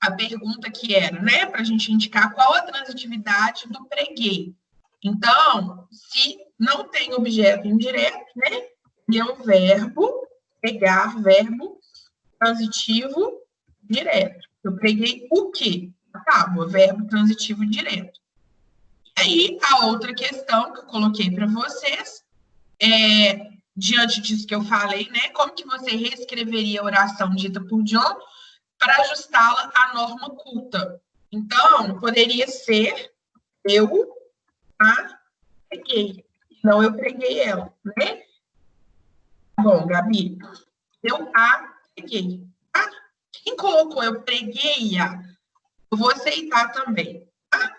a pergunta que era, né, para a gente indicar qual a transitividade do preguei. Então, se não tem objeto indireto, né, é um verbo, pregar, verbo transitivo direto. Eu preguei o quê? A tábua, verbo transitivo direto. Aí, a outra questão que eu coloquei para vocês diante disso que eu falei, né? Como que você reescreveria a oração dita por John para ajustá-la à norma culta? Então, poderia ser eu a preguei. Não, eu preguei ela, né? Bom, Gabi, eu a preguei. Tá? Quem colocou eu preguei-a, eu vou aceitar também. Tá?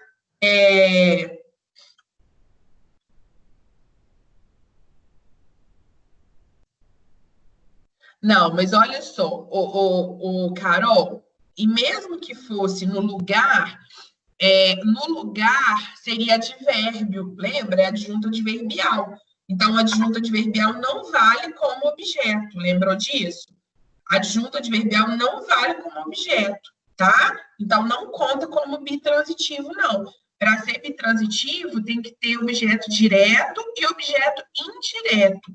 Não, mas olha só, o Carol, e mesmo que fosse no lugar seria advérbio, lembra? É adjunta adverbial. Então, a adjunta adverbial não vale como objeto, lembrou disso? Adjunto adverbial não vale como objeto, tá? Então, não conta como bitransitivo, não. Para ser bitransitivo, tem que ter objeto direto e objeto indireto.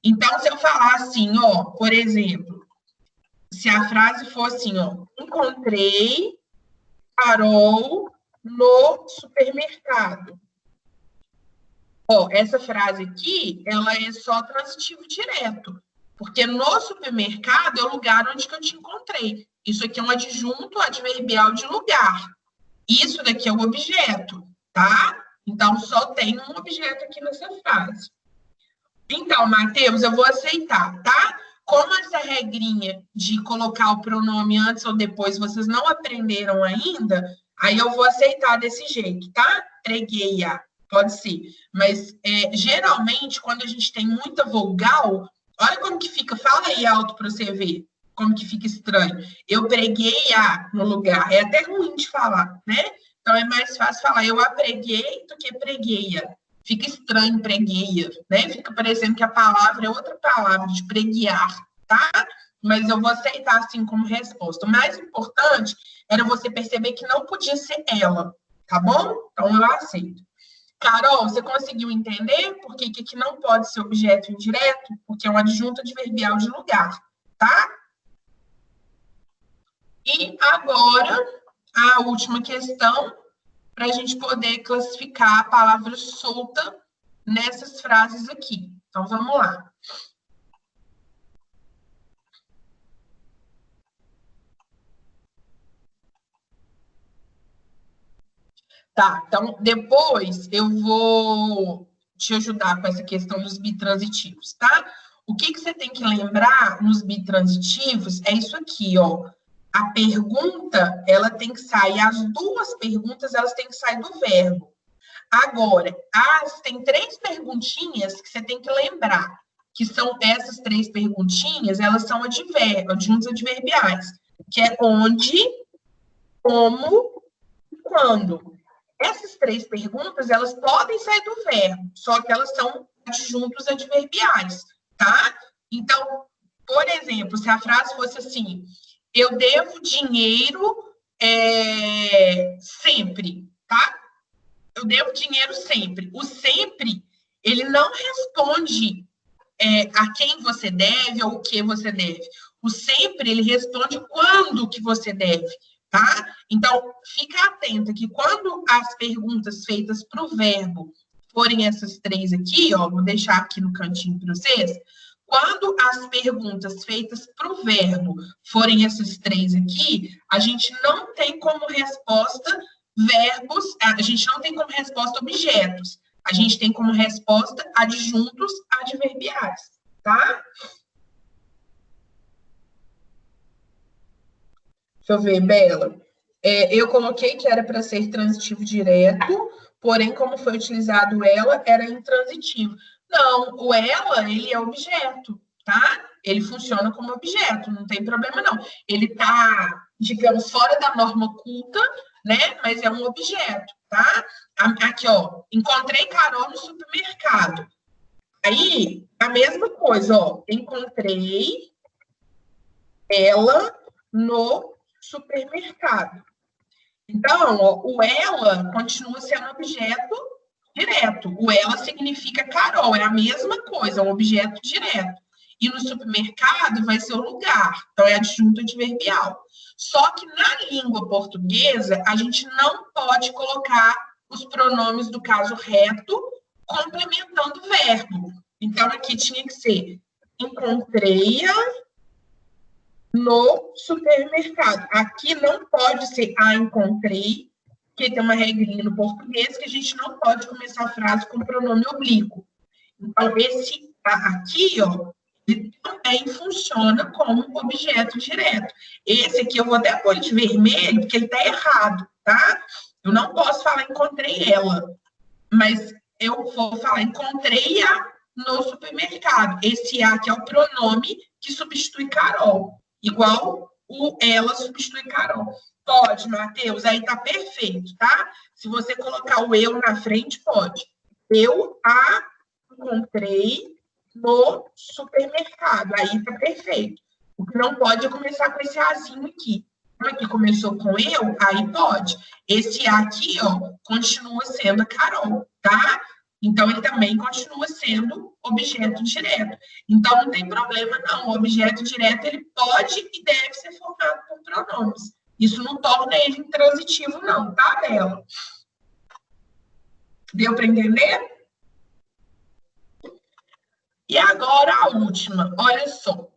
Então, se eu falar assim, ó, por exemplo, se a frase for assim, ó, encontrei Carol no supermercado. Ó, essa frase aqui, ela é só transitivo direto, porque no supermercado é o lugar onde que eu te encontrei. Isso aqui é um adjunto adverbial de lugar. Isso daqui é o objeto, tá? Então, só tem um objeto aqui nessa frase. Então, Matheus, eu vou aceitar, tá? Como essa regrinha de colocar o pronome antes ou depois vocês não aprenderam ainda, aí eu vou aceitar desse jeito, tá? Preguei-a, pode ser. Mas, geralmente, quando a gente tem muita vogal, olha como que fica, fala aí alto para você ver, como que fica estranho. Eu preguei-a no lugar, é até ruim de falar, né? Então, é mais fácil falar eu apreguei do que preguei-a. Fica estranho, pregueia, né? Fica parecendo que a palavra é outra palavra, de preguiar, tá? Mas eu vou aceitar assim como resposta. O mais importante era você perceber que não podia ser ela, tá bom? Então eu aceito. Carol, você conseguiu entender por que que não pode ser objeto indireto? Porque é um adjunto adverbial de lugar, tá? E agora, a última questão, para a gente poder classificar a palavra solta nessas frases aqui. Então, vamos lá. Tá, então, depois eu vou te ajudar com essa questão dos bitransitivos, tá? O que você tem que lembrar nos bitransitivos é isso aqui, ó. A pergunta, ela tem que sair, as duas perguntas, elas têm que sair do verbo. Agora, tem três perguntinhas que você tem que lembrar, que são essas três perguntinhas, elas são adjuntos adverbiais, que é onde, como e quando. Essas três perguntas, elas podem sair do verbo, só que elas são adjuntos adverbiais, tá? Então, por exemplo, se a frase fosse assim, eu devo dinheiro sempre, tá? Eu devo dinheiro sempre. O sempre, ele não responde a quem você deve ou o que você deve. O sempre, ele responde quando que você deve, tá? Então, fica atenta que quando as perguntas feitas para o verbo forem essas três aqui, ó, vou deixar aqui no cantinho para vocês, quando as perguntas feitas para o verbo forem essas três aqui, a gente não tem como resposta verbos, a gente não tem como resposta objetos, a gente tem como resposta adjuntos adverbiais, tá? Deixa eu ver, Bela. Eu coloquei que era para ser transitivo direto, porém, como foi utilizado ela, era intransitivo. Não, o ela, ele é objeto, tá? Ele funciona como objeto, não tem problema não. Ele está, digamos, fora da norma culta, né? Mas é um objeto, tá? Aqui, ó, encontrei Carol no supermercado. Aí, a mesma coisa, ó, encontrei ela no supermercado. Então, ó, o ela continua sendo objeto direto. O ela significa Carol, é a mesma coisa, é um objeto direto. E no supermercado vai ser o lugar, então é adjunto adverbial. Só que na língua portuguesa, a gente não pode colocar os pronomes do caso reto complementando o verbo. Então, aqui tinha que ser encontrei-a no supermercado. Aqui não pode ser a encontrei, porque tem uma regrinha no português que a gente não pode começar a frase com pronome oblíquo. Então, esse aqui, ó, ele também funciona como objeto direto. Esse aqui eu vou até pôr de vermelho, porque ele está errado, tá? Eu não posso falar encontrei ela, mas eu vou falar encontrei-a no supermercado. Esse a aqui é o pronome que substitui Carol. Igual o ela substitui Carol. Pode, Matheus, aí tá perfeito, tá? Se você colocar o eu na frente, pode. Eu a encontrei no supermercado, aí tá perfeito. O que não pode é começar com esse azinho aqui. Como aqui começou com eu, aí pode. Esse A aqui, ó, continua sendo a Carol, tá? Então, ele também continua sendo objeto direto. Então, não tem problema, não. O objeto direto, ele pode e deve ser formado por pronomes. Isso não torna ele intransitivo, não, tá, Bela? Deu para entender? E agora a última, olha só.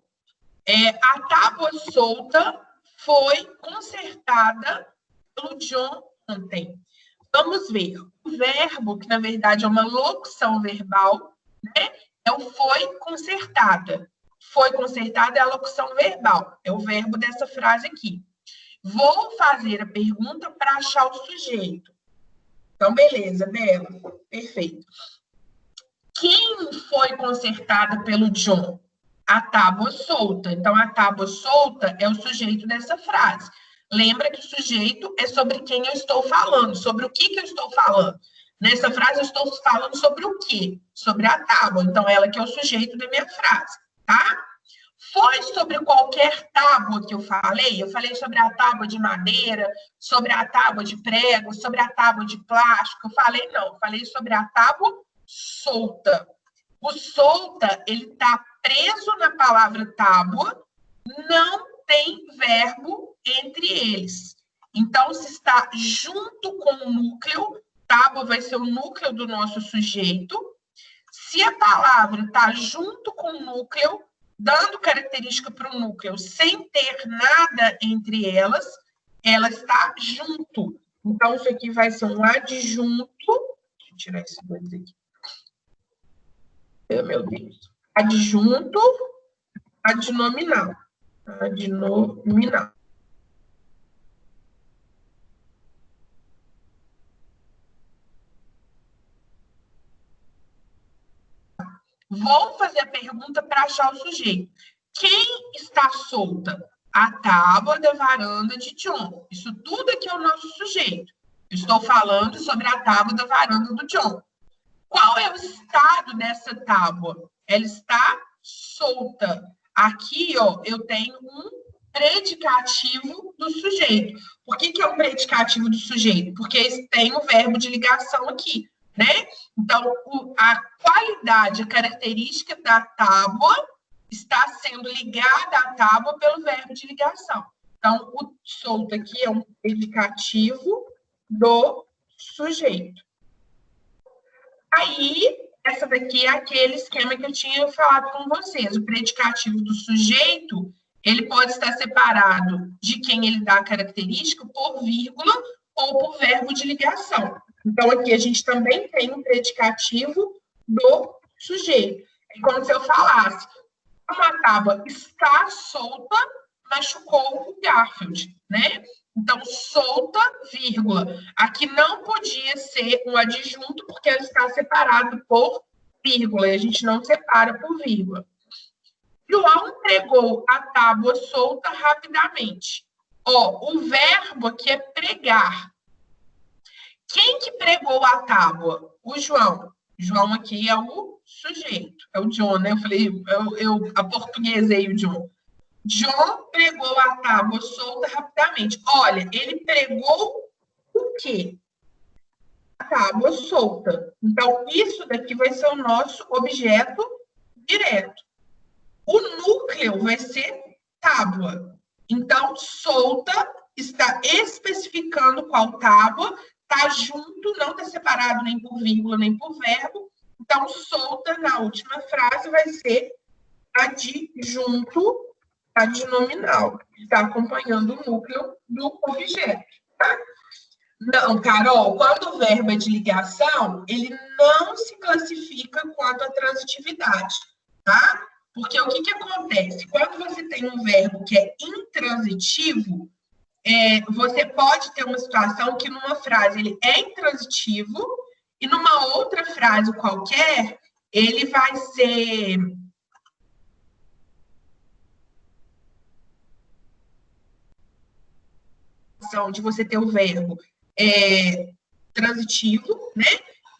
A tábua solta foi consertada pelo John ontem. Vamos ver. O verbo, que na verdade é uma locução verbal, né? É o foi consertada. Foi consertada é a locução verbal. É o verbo dessa frase aqui. Vou fazer a pergunta para achar o sujeito. Então, beleza, Bela. Perfeito. Quem foi consertada pelo John? A tábua solta. Então, a tábua solta é o sujeito dessa frase. Lembra que o sujeito é sobre quem eu estou falando, sobre o que eu estou falando. Nessa frase, eu estou falando sobre o quê? Sobre a tábua. Então, ela que é o sujeito da minha frase, tá? Foi sobre qualquer tábua que eu falei? Eu falei sobre a tábua de madeira, sobre a tábua de prego, sobre a tábua de plástico. Eu falei, não. Eu falei sobre a tábua solta. O solta, ele está preso na palavra tábua, não tem verbo entre eles. Então, se está junto com o núcleo, tábua vai ser o núcleo do nosso sujeito. Se a palavra está junto com o núcleo, dando característica para o núcleo, sem ter nada entre elas, ela está junto. Então, isso aqui vai ser um adjunto. Deixa eu tirar esse dois aqui. Meu Deus. Adjunto, adnominal. Adnominal. Vou fazer a pergunta para achar o sujeito. Quem está solta? A tábua da varanda de John. Isso tudo aqui é o nosso sujeito. Estou falando sobre a tábua da varanda do John. Qual é o estado dessa tábua? Ela está solta. Aqui, ó, eu tenho um predicativo do sujeito. Por que é um predicativo do sujeito? Porque tem o verbo de ligação aqui, né? Então, a qualidade, a característica da tábua está sendo ligada à tábua pelo verbo de ligação. Então, o solto aqui é um predicativo do sujeito. Aí, essa daqui é aquele esquema que eu tinha falado com vocês. O predicativo do sujeito, ele pode estar separado de quem ele dá a característica por vírgula ou por verbo de ligação. Então, aqui a gente também tem um predicativo do sujeito. É como se eu falasse, uma tábua está solta, machucou o Garfield, né? Então, solta, vírgula. Aqui não podia ser um adjunto, porque ela está separado por vírgula, e a gente não separa por vírgula. João pregou a tábua solta rapidamente. Ó, o verbo aqui é pregar. Quem que pregou a tábua? O João. João aqui é o sujeito, é o John, né? Eu falei, eu aportuguesei o John. John pregou a tábua solta rapidamente. Olha, ele pregou o quê? A tábua solta. Então, isso daqui vai ser o nosso objeto direto. O núcleo vai ser tábua. Então, solta está especificando qual tábua, está junto, não está separado nem por vírgula, nem por verbo. Então, solta na última frase vai ser adjunto adnominal, está acompanhando o núcleo do objeto, tá? Não, Carol, quando o verbo é de ligação, ele não se classifica quanto à transitividade, tá? Porque o que acontece? Quando você tem um verbo que é intransitivo, você pode ter uma situação que numa frase ele é intransitivo e numa outra frase qualquer, ele vai ser... de você ter o verbo transitivo, né?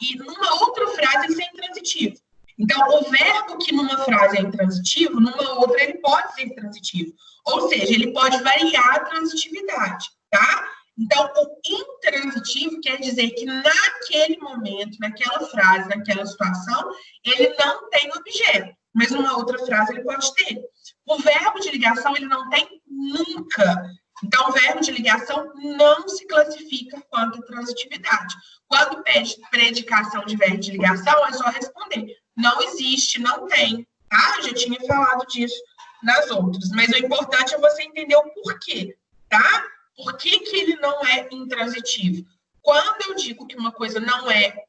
E numa outra frase ele ser intransitivo. Então, o verbo que numa frase é intransitivo, numa outra ele pode ser transitivo. Ou seja, ele pode variar a transitividade, tá? Então, o intransitivo quer dizer que naquele momento, naquela frase, naquela situação, ele não tem objeto, mas numa outra frase ele pode ter. O verbo de ligação, ele não tem nunca. Então, o verbo de ligação não se classifica quanto transitividade. Quando pede predicação de verbo de ligação, é só responder. Não existe, não tem, tá? Eu já tinha falado disso nas outras, mas o importante é você entender o porquê, tá? Por que que ele não é intransitivo? Quando eu digo que uma coisa não é,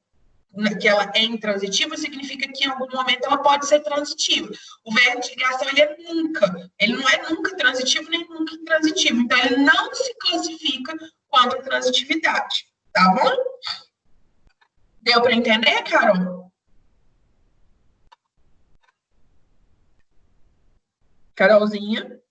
que ela é intransitiva, significa que em algum momento ela pode ser transitiva. O verbo de ligação, ele é nunca. Ele não é nunca transitivo, nem nunca intransitivo. Então, ele não se classifica quanto transitividade, tá bom? Deu para entender, Carol? Carolzinha?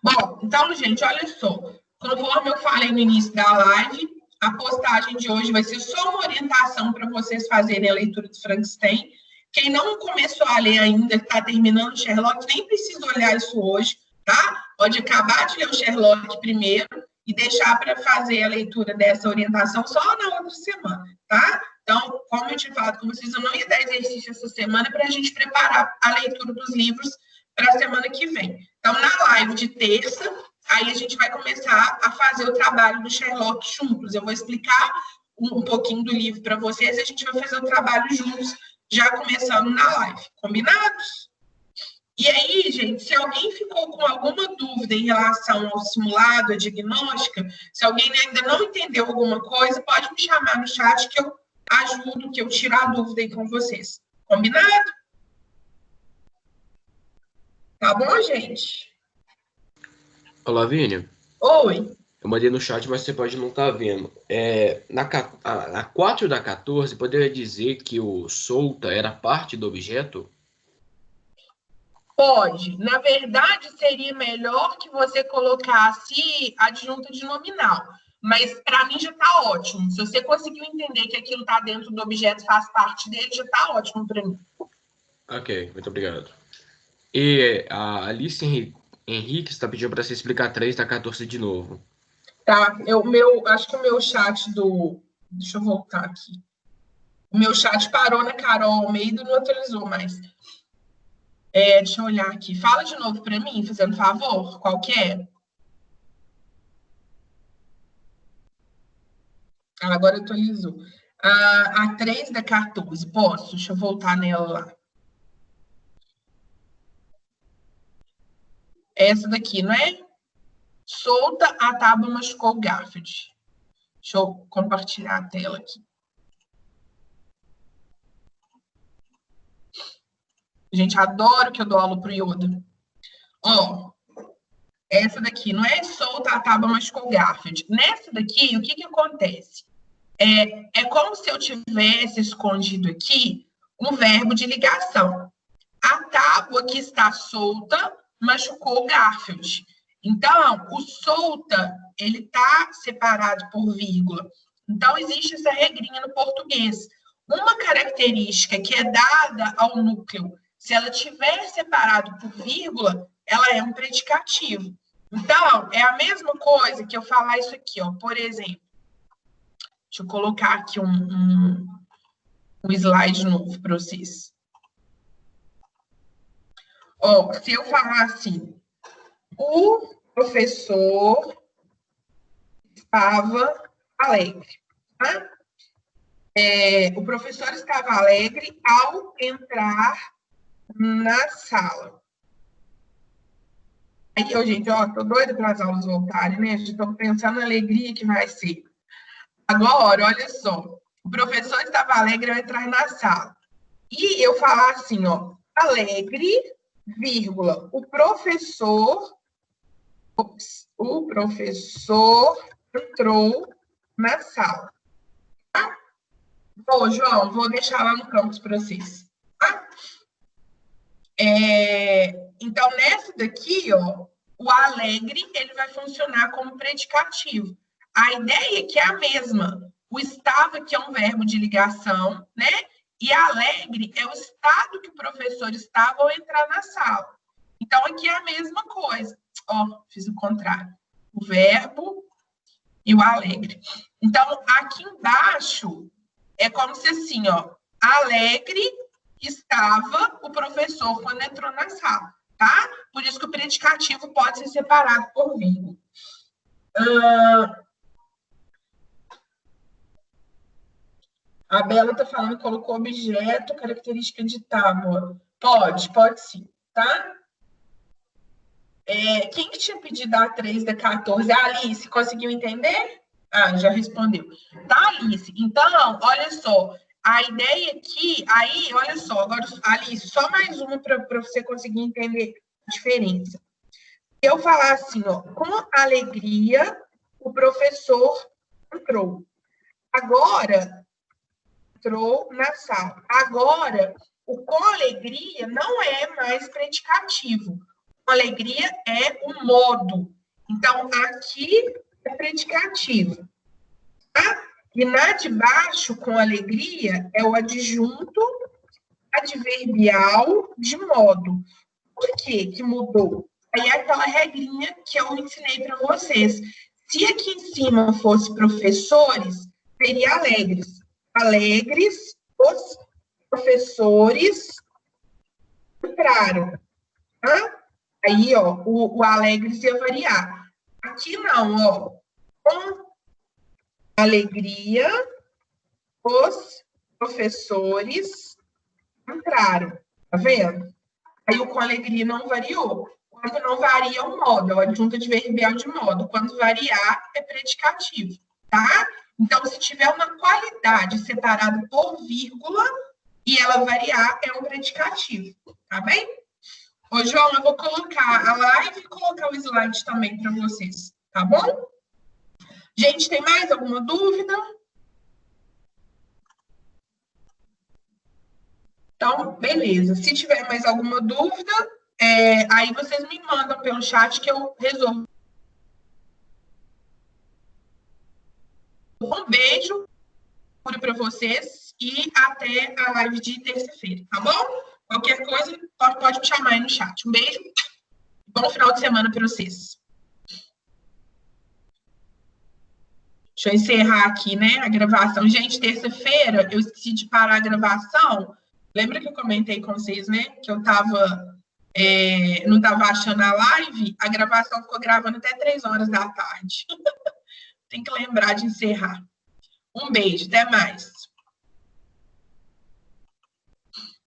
Bom, então, gente, olha só. Conforme eu falei no início da live, a postagem de hoje vai ser só uma orientação para vocês fazerem a leitura de Frankenstein. Quem não começou a ler ainda, está terminando o Sherlock, nem precisa olhar isso hoje, tá? Pode acabar de ler o Sherlock primeiro e deixar para fazer a leitura dessa orientação só na outra semana, tá? Então, como eu tinha falado com vocês, eu não ia dar exercício essa semana para a gente preparar a leitura dos livros para a semana que vem. Então, na live de terça, aí a gente vai começar a fazer o trabalho do Sherlock juntos. Eu vou explicar um pouquinho do livro para vocês e a gente vai fazer o trabalho juntos, já começando na live. Combinados? E aí, gente, se alguém ficou com alguma dúvida em relação ao simulado, a diagnóstica, se alguém ainda não entendeu alguma coisa, pode me chamar no chat que eu ajudo, que eu tiro a dúvida aí com vocês. Combinado? Tá bom, gente? Olá, Lavínia. Oi. Eu mandei no chat, mas você pode não estar vendo. Na 4 da 14, poderia dizer que o solta era parte do objeto? Pode. Na verdade, seria melhor que você colocasse adjunta de nominal. Mas para mim já está ótimo. Se você conseguiu entender que aquilo está dentro do objeto, faz parte dele, já está ótimo para mim. Ok, muito obrigado. E a Alice Henrique está pedindo para você explicar 3 da 14 de novo. Tá, acho que o meu chat do... Deixa eu voltar aqui. O meu chat parou na Carol Almeida e não atualizou mais. Deixa eu olhar aqui. Fala de novo para mim, fazendo favor. Qual que é? Agora atualizou. A 3 da 14. Posso? Deixa eu voltar nela lá. Essa daqui, não é? Solta, a tábua machucou o Garfield. Deixa eu compartilhar a tela aqui. Gente, adoro que eu dou aula pro Yoda. Ó, essa daqui, não é? Solta, a tábua machucou o Garfield. Nessa daqui, o que que acontece? É como se eu tivesse escondido aqui um verbo de ligação. A tábua que está solta machucou o Garfield. Então, o solta, ele está separado por vírgula. Então, existe essa regrinha no português. Uma característica que é dada ao núcleo, se ela tiver separado por vírgula, ela é um predicativo. Então, é a mesma coisa que eu falar isso aqui, ó. Por exemplo, deixa eu colocar aqui um slide novo para vocês. Ó, se eu falar assim, o professor estava alegre, tá? O professor estava alegre ao entrar na sala. Aí, gente, ó, tô doida para as aulas voltarem, né? Estou pensando na alegria que vai ser. Agora, olha só, o professor estava alegre ao entrar na sala. E eu falar assim, ó, alegre, vírgula, o professor entrou na sala. Tá? Ô, João, vou deixar lá no campus para vocês. Tá? Então, nessa daqui, ó, o alegre, ele vai funcionar como predicativo. A ideia é que é a mesma. O estava, que é um verbo de ligação, né? E alegre é o estado que o professor estava ao entrar na sala. Então, aqui é a mesma coisa. Ó, fiz o contrário. O verbo e o alegre. Então, aqui embaixo, é como se assim, ó, alegre estava o professor quando entrou na sala, tá? Por isso que o predicativo pode ser separado por vírgula. A Bela está falando que colocou objeto, característica de tábua. Pode sim, tá? Quem que tinha pedido a 3 da 14? A Alice, conseguiu entender? Ah, já respondeu. Tá, Alice? Então, olha só. A ideia aqui, aí, olha só. Agora, Alice, só mais uma para você conseguir entender a diferença. Eu falar assim, ó, com alegria, o professor entrou. Agora, entrou na sala. Agora, o com alegria não é mais predicativo. Com alegria é o modo. Então, aqui é predicativo. Tá? E na de baixo, com alegria, é o adjunto adverbial de modo. Por que que mudou? Aí é aquela regrinha que eu ensinei para vocês. Se aqui em cima fosse professores, seria alegres. Alegres, os professores entraram. Tá? Aí, ó, o alegres ia variar. Aqui não, ó. Com alegria, os professores entraram. Tá vendo? Aí o com alegria não variou. Quando não varia o modo, é o adjunto adverbial de modo. Quando variar, é predicativo, tá? Então, se tiver uma qualidade separada por vírgula e ela variar, é um predicativo, tá bem? Ô, João, eu vou colocar a live e colocar o slide também para vocês, tá bom? Gente, tem mais alguma dúvida? Então, beleza. Se tiver mais alguma dúvida, aí vocês me mandam pelo chat que eu resolvo. Um beijo para vocês e até a live de terça-feira, tá bom? Qualquer coisa, pode me chamar aí no chat. Um beijo. Bom final de semana para vocês. Deixa eu encerrar aqui, né, a gravação. Gente, terça-feira eu esqueci de parar a gravação. Lembra que eu comentei com vocês, né, que eu não estava achando a live? A gravação ficou gravando até 3 horas da tarde. Tem que lembrar de encerrar. Um beijo, até mais.